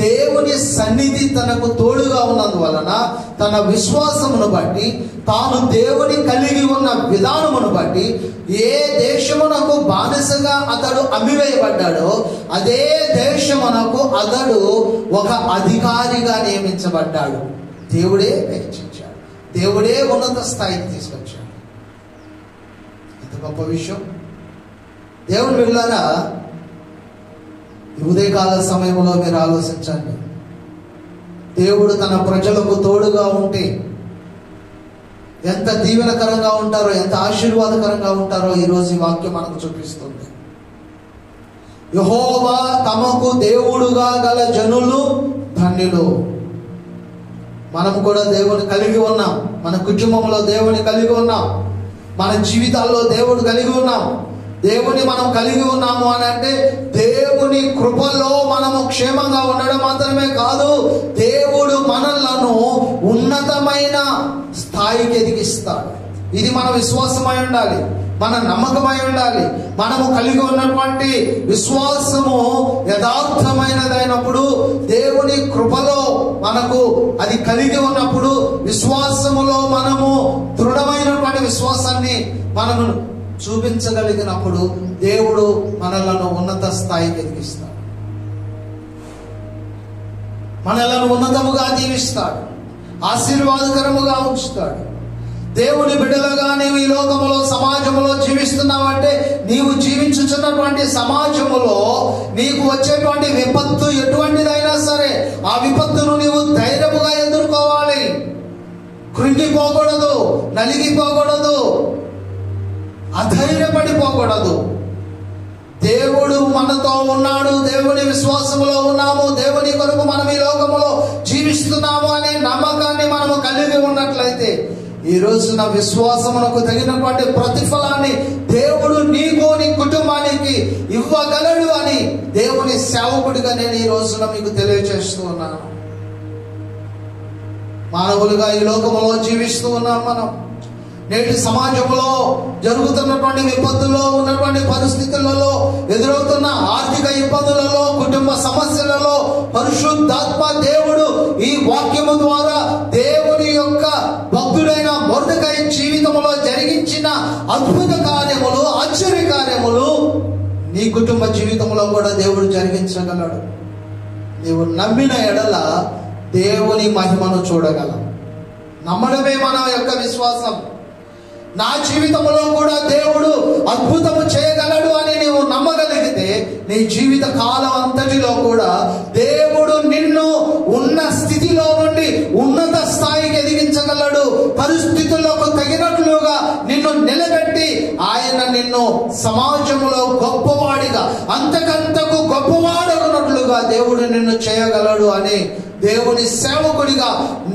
దేవుని సన్నిధి తనకు తోడుగా ఉన్నందువలన, తన విశ్వాసమును బట్టి, తాను దేవుని కలిగి ఉన్న విధానమును బట్టి, ఏ దేశమునకు బానిసగా అతడు అమ్మివేయబడ్డాడో అదే దేశమునకు అతడు ఒక అధికారిగా నియమించబడ్డాడు. దేవుడే హెచ్చించాడు, దేవుడే ఉన్నత స్థాయికి తీసుకొచ్చాడు. ఎంత గొప్ప విషయం! దేవుని బిడ్డలారా, ఉదయకాల సమయంలో మీరు ఆలోచించండి. దేవుడు తన ప్రజలకు తోడుగా ఉంటే ఎంత దీవెనకరంగా ఉంటారో, ఎంత ఆశీర్వాదకరంగా ఉంటారో ఈరోజు ఈ వాక్యం మనకు చూపిస్తుంది. యెహోవా తమకు దేవుడుగా గల జనులు ధన్యులు. మనం కూడా దేవుని కలిగి ఉన్నాం, మన కుటుంబంలో దేవుని కలిగి ఉన్నాం, మన జీవితాల్లో దేవుడు కలిగి ఉన్నాం. దేవుని మనం కలిగి ఉన్నాము అని అంటే దేవుని కృపలో మనము క్షేమంగా ఉండడం మాత్రమే కాదు, దేవుడు మనలను ఉన్నతమైన స్థాయికి ఎదిగిస్తాడు. ఇది మన విశ్వాసమై ఉండాలి. మన నమ్మకమై ఉండాలి. మనము కలిగి ఉన్నటువంటి విశ్వాసము యథార్థమైనదైనప్పుడు, దేవుని కృపలో మనకు అది కలిగి ఉన్నప్పుడు, విశ్వాసములో మనము దృఢమైనటువంటి విశ్వాసాన్ని మనము చూపించగలిగినప్పుడు దేవుడు మనలను ఉన్నత స్థాయికి ఎదిగిస్తాడు, మనలను ఉన్నతముగా దీవిస్తాడు, ఆశీర్వాదకరముగా ఉంచుతాడు. దేవుని బిడ్డలుగా నీవు ఈ లోకములో సమాజంలో జీవిస్తున్నావంటే, నీవు జీవించుచున్నటువంటి సమాజములో నీకు వచ్చేటువంటి విపత్తు ఎటువంటిదైనా సరే ఆ విపత్తును నీవు ధైర్యముగా ఎదుర్కోవాలి. కృంగిపోకూడదు, నలిగిపోకూడదు, అధైర్యపడిపోకూడదు. దేవుడు మనతో ఉన్నాడు, దేవుని విశ్వాసములో ఉన్నాము, దేవుని కొరకు మనం ఈ లోకములో జీవిస్తున్నాము అనే నమ్మకాన్ని మనము కలిగి ఉన్నట్లయితే ఈ రోజున విశ్వాసమునకు తగినటువంటి ప్రతిఫలాన్ని దేవుడు నీకు నీ కుటుంబానికి ఇవ్వగలడు అని దేవుని సేవకుడిగా నేను ఈ రోజున మీకు తెలియజేస్తూ ఉన్నాను. మానవులుగా ఈ లోకములో జీవిస్తూ ఉన్నాం. మనం నేటి సమాజంలో జరుగుతున్నటువంటి విపత్తుల్లో, ఉన్నటువంటి పరిస్థితులలో, ఎదురవుతున్న ఆర్థిక ఇబ్బందులలో, కుటుంబ సమస్యలలో పరిశుద్ధాత్మ దేవుడు ఈ వాక్యము ద్వారా దేవుని యొక్క భక్తుడైన మొర్దెకై జీవితంలో జరిగించిన అద్భుత కార్యములు, ఆశ్చర్య కార్యములు నీ కుటుంబ జీవితంలో కూడా దేవుడు జరిగించగలడు. నీవు నమ్మిన ఎడల దేవుని మహిమను చూడగలం. నమ్మడమే మన యొక్క విశ్వాసం. నా జీవితంలో కూడా దేవుడు అద్భుతము చేయగలడు అని నీవు నమ్మగలిగితే నీ జీవిత కాలం అంతటిలో కూడా దేవుడు నిన్ను ఉన్న స్థితిలో నుండి ఉన్నత స్థాయికి ఎదిగించగలడు. పరిస్థితులకు తగినట్లుగా నిన్ను నిలబెట్టి ఆయన నిన్ను సమాజంలో గొప్పవాడిగా, అంతకంతకు గొప్పవాడనున్నట్లుగా దేవుడు నిన్ను చేయగలడు అని దేవుని సేవకుడిగా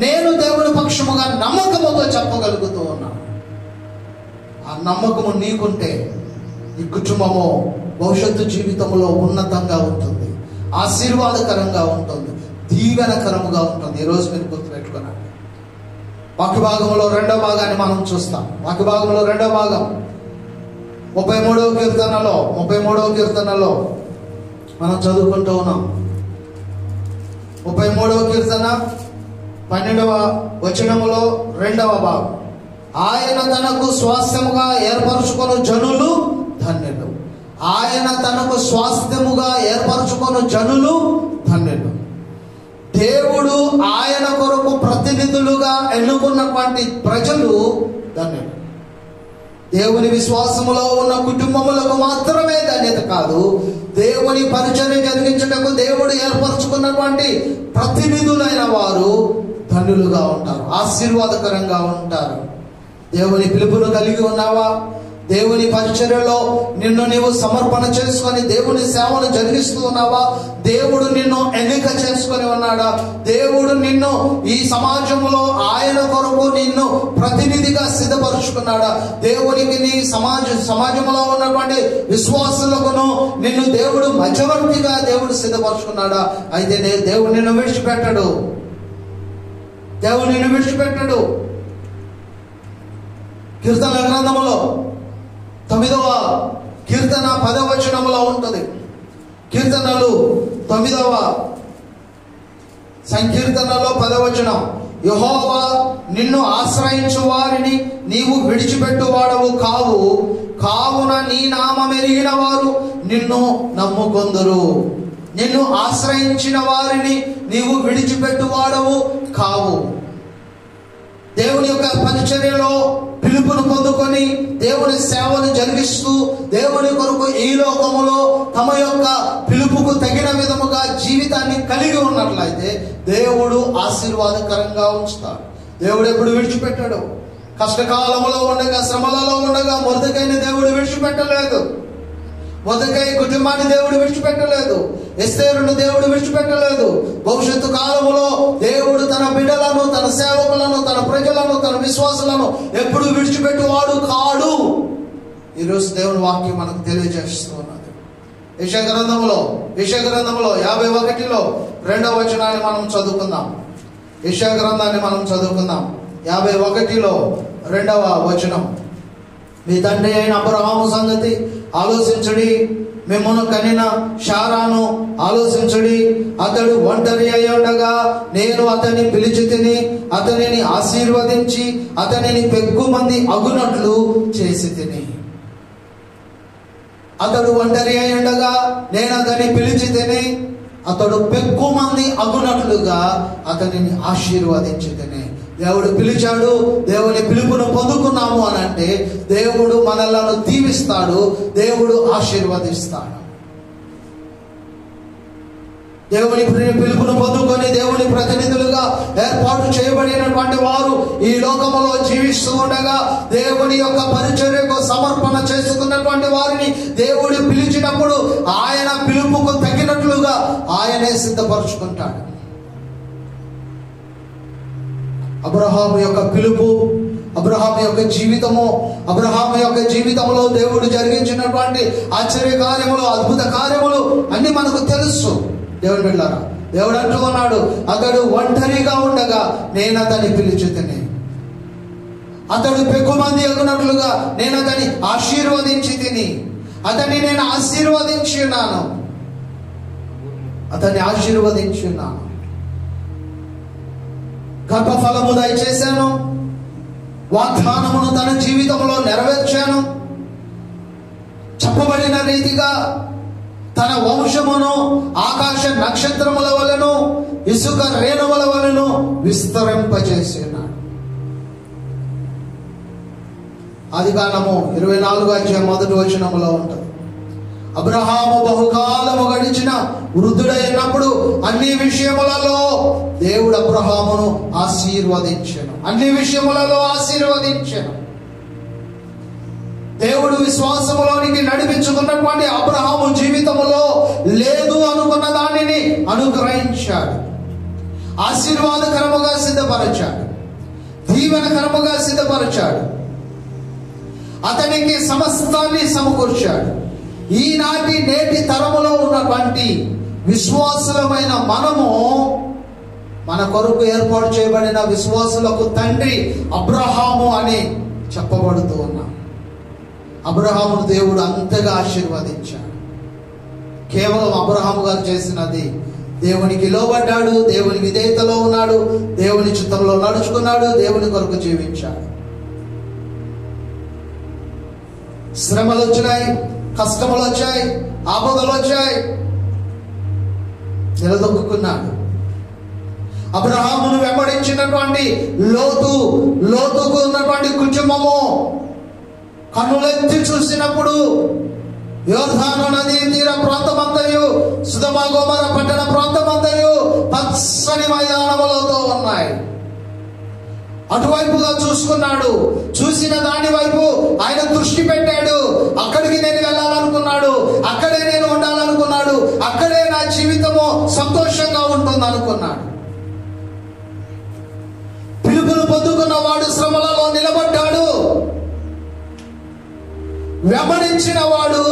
నేను దేవుని పక్షముగా నమ్మకముతో చెప్పగలుగుతూ ఉన్నాను. ఆ నమ్మకము నీకుంటే ఈ కుటుంబము భవిష్యత్తు జీవితంలో ఉన్నతంగా ఉంటుంది, ఆశీర్వాదకరంగా ఉంటుంది, దీవెనకరముగా ఉంటుంది. ఈరోజు మీరు గుర్తుపెట్టుకున్నాను. వాక్య భాగంలో రెండవ భాగాన్ని మనం చూస్తాం. వాక్య భాగంలో రెండవ భాగం 33వ కీర్తనలో మనం చదువుకుంటూ ఉన్నాం. 33వ కీర్తన 12వ వచనములో రెండవ భాగం. ఆయన తనకు స్వాస్థ్యముగా ఏర్పరచుకొను జనులు ధన్యులు. ఆయన తనకు స్వాస్థ్యముగా ఏర్పరచుకొను జనులు ధన్యులు. దేవుడు ఆయన కొరకు ప్రతినిధులుగా ఎన్నుకున్నటువంటి ప్రజలు ధన్యులు. దేవుని విశ్వాసములో ఉన్న కుటుంబములకు మాత్రమే ధన్యత కాదు, దేవుని పరిచర్య జరిగించుటకు దేవుడు ఏర్పరచుకున్నటువంటి ప్రతినిధులైన వారు ధన్యులుగా ఉంటారు, ఆశీర్వాదకరంగా ఉంటారు. దేవుని పిలుపును కలిగి ఉన్నావా? దేవుని పరిచర్యలో నిన్ను నీవు సమర్పణ చేసుకొని దేవుని సేవను జరిగిస్తూ ఉన్నావా? దేవుడు నిన్ను ఎన్నిక చేసుకొని ఉన్నాడా? దేవుడు నిన్ను ఈ సమాజంలో ఆయన కొరకు నిన్ను ప్రతినిధిగా సిద్ధపరుచుకున్నాడా? దేవునికి నీ సమాజంలో ఉన్నటువంటి విశ్వాసులకును నిన్ను దేవుడు మధ్యవర్తిగా దేవుడు సిద్ధపరుచుకున్నాడా? అయితే దేవుడు నిన్ను విడిచిపెట్టడు, దేవుడు నిన్ను విడిచిపెట్టడు. కీర్తనల గ్రంథములో 9వ కీర్తన 10వ వచనములో ఉంటుంది. కీర్తనలు 9వ సంకీర్తనలో 10వ వచనం, యెహోవా నిన్ను ఆశ్రయించు వారిని నీవు విడిచిపెట్టువాడవు కావు, కావున నీ నామమెరిగిన వారు నిన్ను నమ్ముకొందురు. నిన్ను ఆశ్రయించిన వారిని నీవు విడిచిపెట్టువాడవు కావు. దేవుని యొక్క పరిచర్యలో పిలుపును పొందుకొని దేవుని సేవను జరిగిస్తూ దేవుని కొరకు ఈ లోకములో తమ యొక్క పిలుపుకు తగిన విధముగా జీవితాన్ని కలిగి ఉన్నట్లయితే దేవుడు ఆశీర్వాదకరంగా ఉంచుతాడు. దేవుడు ఎప్పుడు విడిచిపెట్టాడు. కష్టకాలంలో ఉండగా, శ్రమలలో ఉండగా మొర్దెకైని దేవుడు విడిచిపెట్టలేదు. మొర్దెకై కుటుంబాన్ని దేవుడు విడిచిపెట్టలేదు. ఎస్తేరును దేవుడు విడిచిపెట్టలేదు. భవిష్యత్తు కాలములో దేవుడు తన బిడ్డలను, తన సేవకులను, తన ప్రజలను, తన విశ్వాసులను ఎప్పుడు విడిచిపెట్టువాడు కాడు. ఈరోజు దేవుని వాక్యం మనకు తెలియజేస్తూ ఉన్నది. యెషయా గ్రంథములో 51లో 2వ వచనాన్ని మనం చదువుకుందాం. యెషయా గ్రంథాన్ని మనం చదువుకుందాం. 51లో 2వ వచనం. మీ తండ్రి అయిన అబ్రహాము సంగతి ఆలోచించుడి, మిమ్మల్ని కనిన శారాను ఆలోచించుడి. అతడు ఒంటరి అయి ఉండగా నేను అతన్ని పిలిచి తిని అతనిని ఆశీర్వదించి అతనిని పెక్కుమంది అగునట్లు చేసి తిని. అతడు ఒంటరి అయి ఉండగా నేను అతన్ని పిలిచి తిని అతడు పెక్కుమంది అగునట్లుగా అతనిని ఆశీర్వదించి తిని. దేవుడు పిలిచాడు, దేవుని పిలుపును పొందుకున్నాము అని అంటే దేవుడు మనలను దీవిస్తాడు, దేవుడు ఆశీర్వదిస్తాడు. దేవుని పిలుపును పొందుకొని దేవుని ప్రతినిధులుగా ఏర్పాటు చేయబడినటువంటి వారు ఈ లోకములో జీవిస్తూ ఉండగా దేవుని యొక్క పరిచర్యకు సమర్పణ చేసుకున్నటువంటి వారిని దేవుడు పిలిచినప్పుడు ఆయన పిలుపుకు తగినట్లుగా ఆయనే సిద్ధపరుచుకుంటాడు. అబ్రహాము యొక్క పిలుపు, అబ్రహాము యొక్క జీవితము, అబ్రహాము యొక్క జీవితంలో దేవుడు జరిగించినటువంటి ఆశ్చర్య కార్యములు, అద్భుత కార్యములు అన్ని మనకు తెలుసు. దేవుని బిడ్డలారా, దేవుడు అంటూ ఉన్నాడు, అతడు ఒంటరిగా ఉండగా నేను అతన్ని పిలిచి తిని అతడు పెక్కుమంది అగునట్లుగా నేను అతన్ని ఆశీర్వదించి తిని. అతన్ని నేను ఆశీర్వదించి ఉన్నాను, అతన్ని ఆశీర్వదించి ఉన్నాను. గర్భఫలము దయచేశాను, వాగ్దానమును తన జీవితంలో నెరవేర్చాను. చెప్పబడిన రీతిగా తన వంశమును ఆకాశ నక్షత్రముల వలెను ఇసుక రేణువుల వలెను విస్తరింపజేసినాడు. ఆదికాండము 24:1 ఉంటుంది. అబ్రహాము బహుకాలము గడిచిన వృద్ధుడైనప్పుడు అన్ని విషయములలో దేవుడు అబ్రహామును ఆశీర్వదించెను. అన్ని విషయములలో ఆశీర్వదించెను. దేవుడు విశ్వాసములోనికి నడిపించుకున్నటువంటి అబ్రహాము జీవితములో లేదు అనుకున్న దానిని అనుగ్రహించాడు, ఆశీర్వాదకరముగా సిద్ధపరచాడు, దీవెనకరముగా సిద్ధపరచాడు. అతనికి సమస్తాన్ని సమకూర్చాడు. ఈనాటి నేటి తరములో ఉన్నటువంటి విశ్వాసులమైన మనము మన కొరకు ఏర్పాటు చేయబడిన విశ్వాసులకు తండ్రి అబ్రహాము అని చెప్పబడుతూ ఉన్నాం. అబ్రహామును దేవుడు అంతగా ఆశీర్వదించాడు. కేవలం అబ్రహాము గారు చేసినది, దేవునికి లోబడ్డాడు, దేవుని విధేయతలో ఉన్నాడు, దేవుని చిత్తంలో నడుచుకున్నాడు, దేవుని కొరకు జీవించాడు. శ్రమలు వచ్చినాయి, కష్టములు వచ్చాయి, ఆపదలు వచ్చాయి, నిలదొక్కున్నాడు. అబ్రహామును వెంబడించినటువంటి లోతుకు ఉన్నటువంటి కుటుంబము కన్నులెత్తి చూసినప్పుడు యోర్దాను నదీ తీర ప్రాంతమంతయు సొదొమ గొమొర్రా పట్టణ ప్రాంతమంతయు పచ్చని మైదానములతో ఉన్నాయి. అటువైపుగా చూసుకున్నాడు. చూసిన దాని వైపు ఆయన దృష్టి పెట్టాడు. అక్కడికి నేను వెళ్ళాలనుకున్నాడు, అక్కడే నేను ఉండాలనుకున్నాడు, అక్కడే నా జీవితము సంతోషంగా ఉంటుంది అనుకున్నాడు. పిలుపును పొందుకున్న వాడు శ్రమలలో నిలబడ్డాడు. వెంబడించిన వాడు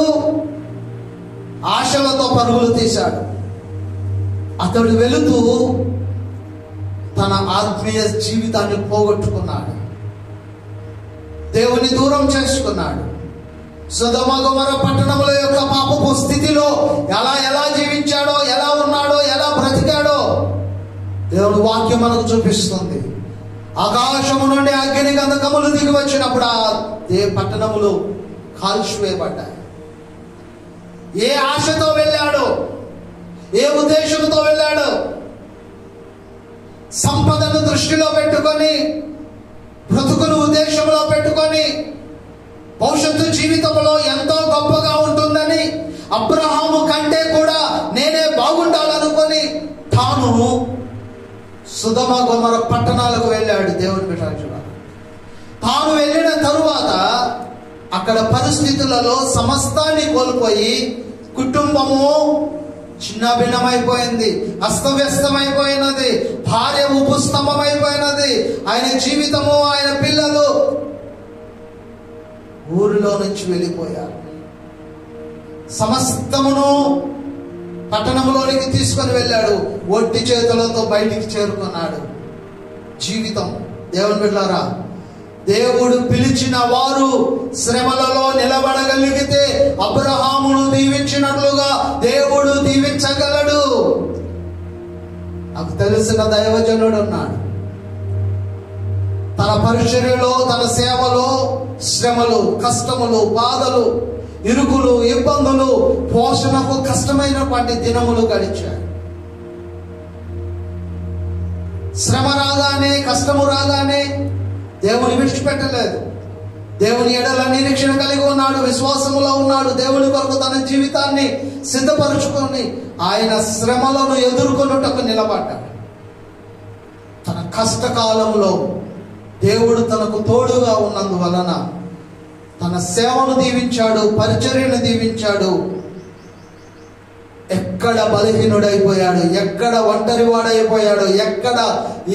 ఆశలతో పరుగులు తీశాడు. అతడు వెళుతూ తన ఆత్మీయ జీవితాన్ని పోగొట్టుకున్నాడు, దేవుని దూరం చేసుకున్నాడు. సొదొమ గొమొర్రా పట్టణముల యొక్క పాపపు స్థితిలో ఎలా జీవించాడో, ఎలా ఉన్నాడో, ఎలా బ్రతికాడో దేవుని వాక్యం మనకు చూపిస్తుంది. ఆకాశము నుండి అగ్ని గంధకములు దిగి వచ్చినప్పుడు ఆ పట్టణములు కాల్చివేయబడ్డాయి. ఏ ఆశతో వెళ్ళాడో, ఏ ఉద్దేశంతో వెళ్ళాడో, సంపదను దృష్టిలో పెట్టుకొని, బ్రతుకును ఉద్దేశంలో పెట్టుకొని, భవిష్యత్తు జీవితంలో ఎంతో గొప్పగా ఉంటుందని అబ్రహాము కంటే కూడా నేనే బాగుండాలనుకొని తాను సొదొమ గొమొర్రా పట్టణాలకు వెళ్ళాడు. దేవుని బిడ్డలారా, తాను వెళ్ళిన తరువాత అక్కడ పరిస్థితులలో సమస్తాన్ని కోల్పోయి కుటుంబము చిన్నభిన్నమైపోయింది, అస్తవ్యస్తమైపోయినది, భార్య ఉపస్తంభమైపోయినది, ఆయన జీవితము, ఆయన పిల్లలు ఊరిలో నుంచి వెళ్ళిపోయారు. సమస్తమును పట్టణంలోనికి తీసుకొని వెళ్ళాడు. ఒట్టి చేతులతో బయటికి చేరుకున్నాడు. జీవితం, దేవుని బిడ్డలారా, దేవుడు పిలిచిన వారు శ్రమలలో నిలబడగలిగితే అబ్రహామును దీవించినట్లుగా దేవుడు దీవించగలడు. నాకు తెలిసిన దైవజనుడు ఉన్నాడు. తన పరిచర్యలో, తన సేవలో శ్రమలు, కష్టములు, బాధలు, ఇరుకులు, ఇబ్బందులు, పోషణకు కష్టమైనటువంటి దినములు గడిచాయి. శ్రమ రాగానే, కష్టము రాగానే దేవుని విడిచిపెట్టలేదు. దేవుని ఎడల నిరీక్షణ కలిగి ఉన్నాడు, విశ్వాసములో ఉన్నాడు. దేవుని కొరకు తన జీవితాన్ని సిద్ధపరుచుకొని ఆయన శ్రమలను ఎదుర్కొనుటకు నిలబడ్డాడు. తన కష్టకాలంలో దేవుడు తనకు తోడుగా ఉన్నందువలన తన సేవను దీవించాడు, పరిచర్యను దీవించాడు. ఎక్కడ బలహీనుడైపోయాడు, ఎక్కడ ఒంటరివాడైపోయాడు, ఎక్కడ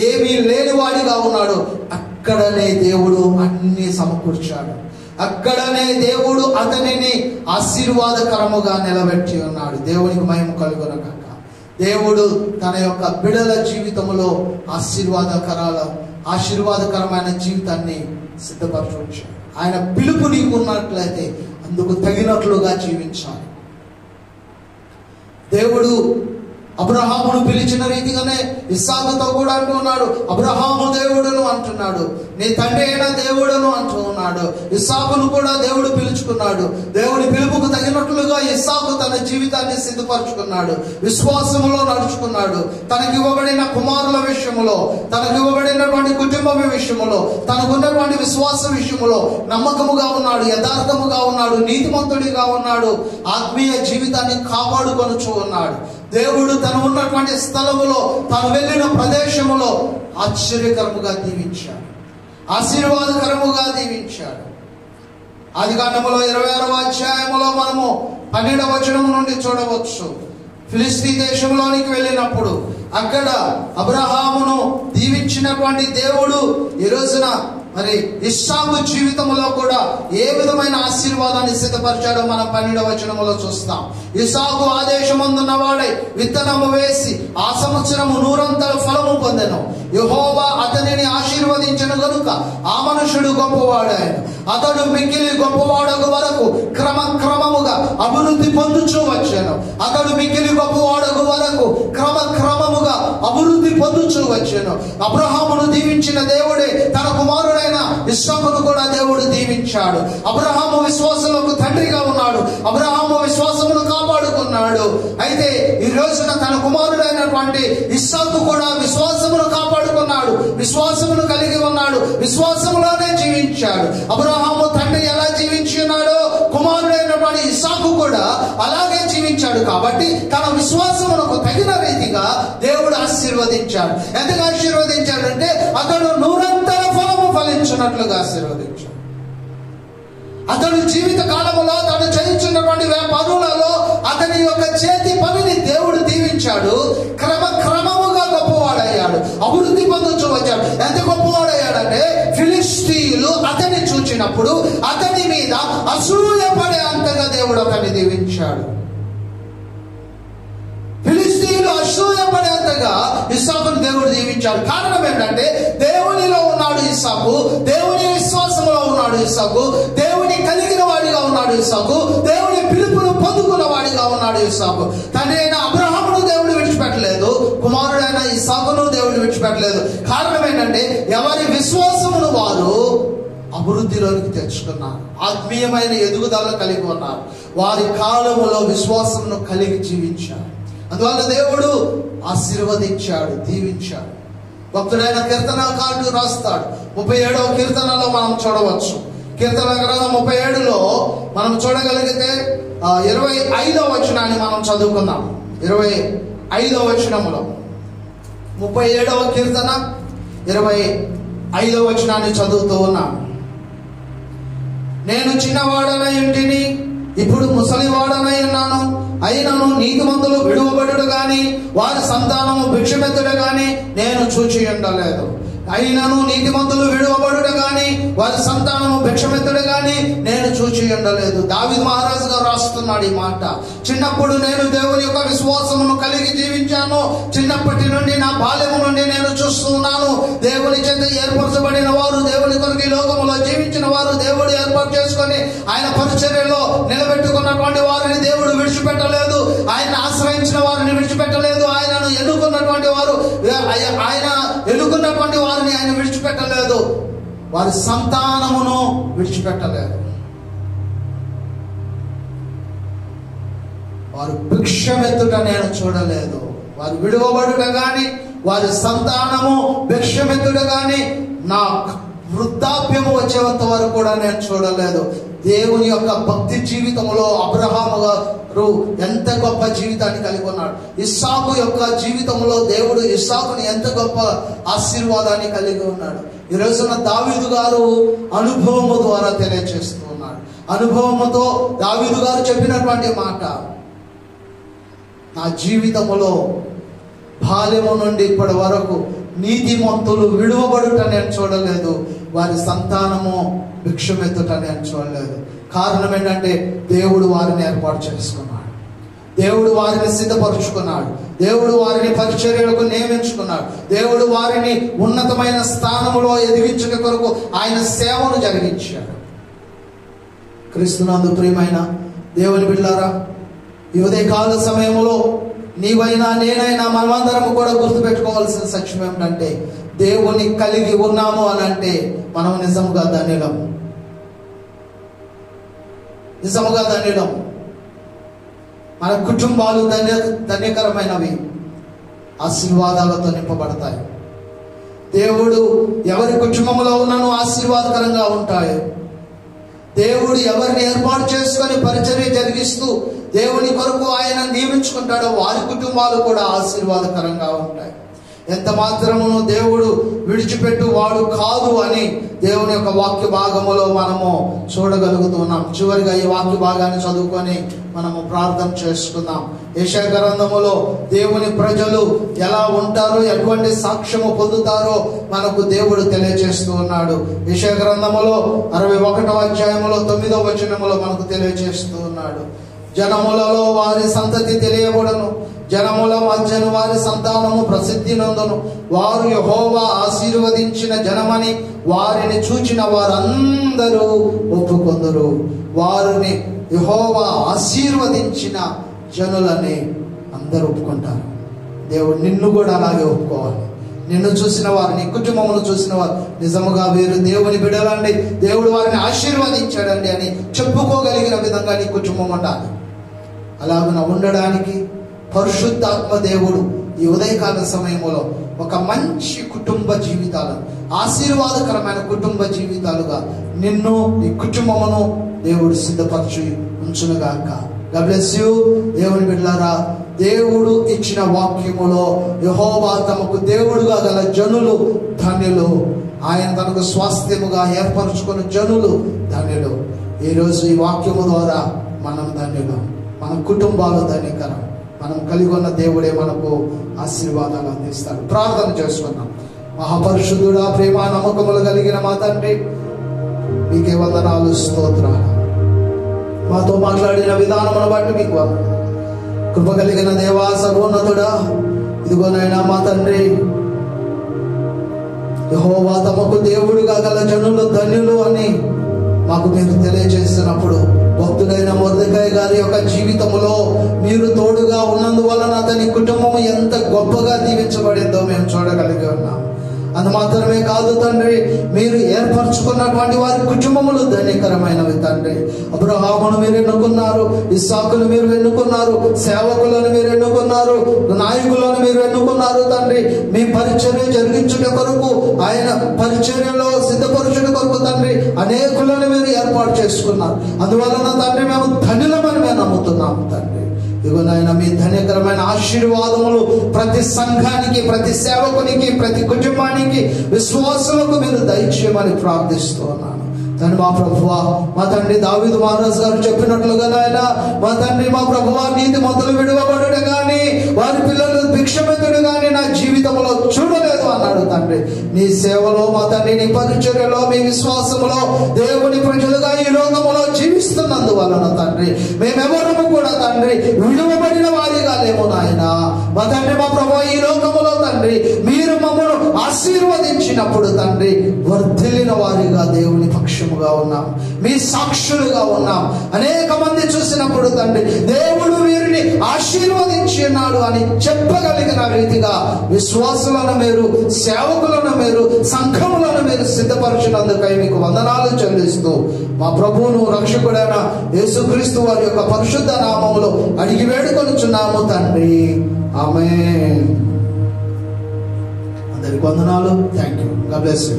ఏమీ లేనివాడిగా ఉన్నాడు, అక్కడనే దేవుడు అన్ని సమకూర్చాడు. అక్కడనే దేవుడు అతనిని ఆశీర్వాదకరముగా నిలబెట్టి ఉన్నాడు. దేవునికి మహిమ కలుగునగాక. దేవుడు తన యొక్క బిడ్డల జీవితంలో ఆశీర్వాదకరమైన జీవితాన్ని సిద్ధపరచు. ఆయన పిలుపు నీకు ఉన్నట్లయితే అందుకు తగినట్లుగా జీవించాలి. దేవుడు అబ్రహామును పిలిచిన రీతిగానే ఇస్సాకుతో కూడా అంటూ ఉన్నాడు. అబ్రహాము దేవుడును అంటున్నాడు, నీ తండ్రి అయిన దేవుడును అంటూ ఉన్నాడు. ఇస్సాకును కూడా దేవుడు పిలుచుకున్నాడు. దేవుడి పిలుపుకు తగినట్లుగా ఇస్సాకు తన జీవితాన్ని సిద్ధపరచుకున్నాడు, విశ్వాసములో నడుచుకున్నాడు. తనకి ఇవ్వబడిన కుమారుల విషయములో, తనకి ఇవ్వబడినటువంటి కుటుంబం విషయములో, తనకున్నటువంటి విశ్వాస విషయములో నమ్మకముగా ఉన్నాడు, యథార్థముగా ఉన్నాడు, నీతిమంతుడిగా ఉన్నాడు. ఆత్మీయ జీవితాన్ని కాపాడుకొనుచూ ఉన్నాడు. దేవుడు తను ఉన్నటువంటి స్థలములో, తాను వెళ్ళిన ప్రదేశములో ఆశ్చర్యకరముగా దీవించాడు, ఆశీర్వాదకరముగా దీవించాడు. ఆదికాండములో 26వ అధ్యాయములో మనము 12వ వచనం నుండి చూడవచ్చు. ఫిలిస్తీ దేశంలోనికి వెళ్ళినప్పుడు అక్కడ అబ్రహామును దీవించినటువంటి దేవుడు ఈ రోజున మరి ఇస్సాకు జీవితంలో కూడా ఏ విధమైన ఆశీర్వాదాన్ని సిద్ధపరిచాడో మనం 12వ వచనములో చూస్తాం. ఇస్సాకు ఆదేశమందున్న వాడై విత్తనము వేసి ఆ సంవత్సరము 100 ఫలము పొందెను. యెహోవా అతనిని ఆశీర్వదించెను గనుక ఆ మనుషుడు గొప్పవాడాయను. అతడు మిక్కిలి గొప్పవాడగు వరకు క్రమక్రమముగా అభివృద్ధి పొందుచూ వచ్చాను. అతడు మిక్కిలి గొప్పవాడగు వరకు క్రమక్రమముగా అభివృద్ధి పొందుచూ వచ్చాను. అబ్రహామును దీవించిన దేవుడే తన కుమారుడైన ఇస్సాకును కూడా దేవుడు దీవించాడు. అబ్రహాము విశ్వాసములకు తండ్రిగా ఉన్నాడు. అబ్రహాము విశ్వాసమును కాపాడుకున్నాడు. అయితే ఈ రోజున తన కుమారుడైనటువంటి ఇస్సాకు కూడా విశ్వాసమును కాపాడుకున్నాడు, విశ్వాసమును కలిగి ఉన్నాడు, విశ్వాసములోనే జీవించాడు. అబ్రహాము తండ్రి ఎలా జీవించి ఉన్నాడో కుమారుడైనటువంటి ఇస్సాకు కూడా అలాగే జీవించాడు. కాబట్టి తన విశ్వాసమునకు తగిన రీతిగా దేవుడు ఆశీర్వదించాడు. ఎందుకు ఆశీర్వదించాడంటే అతడు 100 ఫలము ఫలించినట్లుగా ఆశీర్వదించాడు. అతడు జీవిత కాలంలో తను చేయించినటువంటి పనులలో అతని యొక్క చేతి పనిని దేవుడు దీవించాడు. క్రమక్రమముగా గొప్పవాడయ్యాడు, అభివృద్ధి పొందుతూ వచ్చాడు. ఎంత గొప్పవాడయ్యాడంటే ఫిలిస్తీయులు అతన్ని చూచినప్పుడు అతని మీద అసూయపడే అంతగా దేవుడు అతన్ని దీవించాడు. ఫిలిస్తీయులు అసూయపడేంతగా ఇస్సాకును దేవుడు దీవించాడు. కారణం ఏంటంటే దేవునిలో ఉన్నాడు ఇస్సాకు, దేవుని విశ్వాసంలో ఉన్నాడు ఇస్సాకు, దేవుని కలిగిన వాడిగా ఉన్నాడు ఇస్సాకు, దేవుని పిలుపును పొందుకున్న వాడిగా ఉన్నాడు ఇస్సాకు. తండ్రి అయిన అబ్రహామును దేవుడు విడిచిపెట్టలేదు, కుమారుడైన ఇస్సాకును దేవుడు విడిచిపెట్టలేదు. కారణం ఏంటంటే ఎవరి విశ్వాసమును వారు అభివృద్ధిలోనికి తెచ్చుకున్నారు, ఆత్మీయమైన ఎదుగుదల కలిగి ఉన్నారు, వారి కాలములో విశ్వాసమును కలిగి జీవించారు. అందువల్ల దేవుడు ఆశీర్వదించాడు, దీవించాడు. భక్తుడైన కీర్తనకారుడు రాస్తాడు. 37వ కీర్తనలో మనం చూడవచ్చు. కీర్తన గ్రంథం 37లో మనం చూడగలిగితే 25వ వచనాన్ని మనం చదువుకుందాం. 25వ వచనములో 37వ కీర్తన 25వ వచనాన్ని చదువుతూ ఉన్నాం. నేను చిన్నవాడనై ఇంటిని, ఇప్పుడు ముసలివాడనై ఉన్నాను. అయినను నీతిమంతులు విడువబడుడు గాని వారి సంతానము భిక్షమెత్తుడు గాని నేను చూచి ఉండలేదు. అయినను నీతిమంతులు విడువబడుట గాని వారి సంతానము భిక్షమెత్తుడు గాని నేను చూచి ఉండలేదు. దావీదు మహారాజు గారు రాస్తూ చెప్తున్నాడు ఈ మాట. చిన్నప్పుడు నేను దేవుని యొక్క విశ్వాసమును కలిగి జీవించాను. చిన్నప్పటి నుండి నా బాల్యము నుండి నేను చూస్తున్నాను. దేవుని చేత ఏర్పరచబడిన వారు, దేవుని కొరకు ఈ లోకములో జీవించిన వారు, దేవుడు ఏర్పాటు చేసుకొని ఆయన పరిచర్యలో నిలబెట్టుకున్నటువంటి వారిని దేవుడు విడిచిపెట్టలేదు. ఆయన ఆశ్రయించిన వారిని విడిచిపెట్టలేదు. ఆయనను ఎన్నుకున్నటువంటి వారిని ఆయన విడిచిపెట్టలేదు. వారి సంతానమును విడిచిపెట్టలేదు. వారు భిక్షమెత్తుట నేను చూడలేదు. వారు విడువబడుట గాని, వారి సంతానము భిక్షమెత్తుట గాని, నా వృద్ధాప్యము వచ్చేంత వరకు కూడా నేను చూడలేదు. దేవుని యొక్క భక్తి జీవితంలో అబ్రహాము గారు ఎంత గొప్ప జీవితాన్ని కలిగి ఉన్నాడు. ఇస్సాకు యొక్క జీవితంలో దేవుడు ఇస్సాకుని ఎంత గొప్ప ఆశీర్వాదాన్ని కలిగి ఉన్నాడు. ఈ రోజున దావీదు గారు అనుభవము ద్వారా తెలియజేస్తూ ఉన్నాడు. అనుభవముతో దావీదు గారు చెప్పినటువంటి మాట, నా జీవితములో బాల్యము నుండి ఇప్పటి వరకు నీతిమంతులు విడువబడుట నేను చూడలేదు. వారి సంతానము భిక్షమెత్తుట నేను చూడలేదు. కారణం ఏంటంటే దేవుడు వారిని ఏర్పాటు చేసుకున్నాడు. దేవుడు వారిని సిద్ధపరుచుకున్నాడు. దేవుడు వారిని పరిచర్యలకు నియమించుకున్నాడు. దేవుడు వారిని ఉన్నతమైన స్థానంలో ఎదిగించుట కొరకు ఆయన సేవను జరిగించాడు. క్రీస్తునందు ప్రియమైన దేవుని బిడ్డలారా, ఈ ఉదయకాల సమయంలో నీవైనా నేనైనా మనమందరం కూడా గుర్తుపెట్టుకోవాల్సిన సత్యం ఏమిటంటే, దేవుని కలిగి ఉన్నాము అని అంటే మనం నిజముగా ధన్యులం. నిజముగా ధన్యులం. మన కుటుంబాలు ధన్యకరమైనవి, ఆశీర్వాదాలతో నింపబడతాయి. దేవుడు ఎవరి కుటుంబంలో ఉన్నను ఆశీర్వాదకరంగా ఉంటాయి. దేవుడు ఎవరిని ఏర్పాటు చేసుకొని పరిచర్య జరిగిస్తూ దేవుని కొరకు ఆయన నియమించుకుంటాడో వారి కుటుంబాలు కూడా ఆశీర్వాదకరంగా ఉంటాయి. ఎంత మాత్రమును దేవుడు విడిచిపెట్టు వాడు కాదు అని దేవుని యొక్క వాక్య భాగములో మనము చూడగలుగుతున్నాం. చివరిగా ఈ వాక్య భాగాన్ని చదువుకొని మనము ప్రార్థన చేసుకుందాం. యెషయా గ్రంథములో దేవుని ప్రజలు ఎలా ఉంటారో, ఎటువంటి సాక్ష్యము పొందుతారో మనకు దేవుడు తెలియజేస్తూ ఉన్నాడు. యెషయా గ్రంథములో 61వ అధ్యాయములో 9వ వచనములో మనకు తెలియజేస్తూ ఉన్నాడు. జనములలో వారి సంతతి తెలియబడను, జనముల మధ్యను వారి సంతానము ప్రసిద్ధి నందును. వారు యెహోవా ఆశీర్వదించిన జనమని వారిని చూచిన వారందరూ ఒప్పుకొందురు. వారిని యెహోవా ఆశీర్వదించిన జనులని అందరూ ఒప్పుకుంటారు. దేవుడు నిన్ను కూడా అలాగే ఒప్పుకోవాలి. నిన్ను చూసిన వారు, నీ కుటుంబమును చూసిన వారు నిజముగా వీరు దేవుని బిడ్డలండి, దేవుడు వారిని ఆశీర్వదించాడండి అని చెప్పుకోగలిగిన విధంగా నీ కుటుంబం ఉండాలి. అలాగున ఉండడానికి పరిశుద్ధాత్మ దేవుడు ఈ ఉదయకాల సమయంలో ఒక మంచి కుటుంబ జీవితాలు, ఆశీర్వాదకరమైన కుటుంబ జీవితాలుగా నిన్ను, నీ కుటుంబమును దేవుడు సిద్ధపరచి ఉంచునుగాక. God bless you. దేవుని బిడ్డలారా, దేవుడు ఇచ్చిన వాక్యములో యెహోవా తమకు దేవుడుగా గల జనులు ధన్యులు, ఆయన తనకు స్వాస్థ్యముగా ఏర్పరచుకున్న జనులు ధన్యులు. ఈరోజు ఈ వాక్యము ద్వారా మనం ధన్యులు, మన కుటుంబాలు ధన్యకరం. మనం కలిగి ఉన్న దేవుడే మనకు ఆశీర్వాదాలు అందిస్తాడు. ప్రార్థన చేసుకున్నాం. మహాపరిశుద్ధుడా, ప్రేమ నమ్మకములు కలిగిన మా తండ్రి, మీకే వందనాలు, స్తోత్రాలు. మాతో మాట్లాడిన విధానమును బట్టి మీకు కృప కలిగిన దేవా, సర్వోన్నతుడా, ఇదిగోనైనా మా తండ్రి, యెహోవా తమకు దేవుడుగా గల జనులు ధన్యులు అని మాకు మీరు తెలియజేస్తున్నప్పుడు, భక్తుడైన మొర్దెకాయి గారి యొక్క జీవితంలో మీరు తోడుగా ఉన్నందువలన అతని కుటుంబం ఎంత గొప్పగా దీవించబడిందో మేము చూడగలిగి ఉన్నాం. అది మాత్రమే కాదు తండ్రి, మీరు ఏర్పరచుకున్నటువంటి వారి కుటుంబములు ధన్యకరమైనవి తండ్రి. అబ్రహామును మీరు ఎన్నుకున్నారు, ఇస్సాకును మీరు ఎన్నుకున్నారు, సేవకులను మీరు ఎన్నుకున్నారు, నాయకులను మీరు ఎన్నుకున్నారు తండ్రి. మీ పరిచర్య జరిగించుట కొరకు, ఆయన పరిచర్యలో సిద్ధపరచుట కొరకు తండ్రి అనేకులను మీరు ఏర్పాటు చేసుకున్నారు. అందువలన తండ్రి మేము ధన్యులమని మేము నమ్ముతున్నాము తండ్రి. ఇదిగోనైనా మీ ధన్యకరమైన ఆశీర్వాదములు ప్రతి సంఘానికి, ప్రతి సేవకునికి, ప్రతి కుటుంబానికి, విశ్వాసులకు మీరు దయచేయమని ప్రార్థిస్తూ ఉన్నాను తండ్రి మా ప్రభువా, మా తండ్రి దావీదు మహారాజు గారు చెప్పినట్లుగా నాయన మా తండ్రి మా ప్రభువా, నీతి మొదలు విడువబడుట గాని వారి పిల్లలు భిక్షమెత్తుడు గాని నా జీవితంలో చూడలేదు అన్నాడు తండ్రి. నీ సేవలో మా తండ్రి, నీ పరిచర్యలో, మీ విశ్వాసములో దేవుని ప్రజలుగా ఈ లోకములో జీవిస్తున్నందువలన తండ్రి మేమెవరము కూడా తండ్రి విడువబడిన వారిగా లేము నాయన. మా తండ్రి మా ప్రభువా, ఈ లోకములో తండ్రి మీరు మమ్మల్ని ఆశీర్వదించినప్పుడు తండ్రి వర్ధిల్లిన వారిగా దేవుని పక్షముగా ఉన్నాం, మీ సాక్షులుగా ఉన్నాం. అనేక మంది చూసినప్పుడు తండ్రి దేవుడు వీరిని ఆశీర్వదించి ఉన్నాడు అని చెప్పగలిగిన రీతిగా విశ్వాసులను మీరు, సేవకులను మీరు, సంఘములను మీరు సిద్ధపరిచినందుకై మీకు వందనాలు చెల్లిస్తూ మా ప్రభువును రక్షకుడైన యేసుక్రీస్తు వారి యొక్క పరిశుద్ధ నామములో అడిగి వేడుకొనుచున్నాము తండ్రి. ఆమేన్. అందరికి వందనాలు. Thank you. God bless you.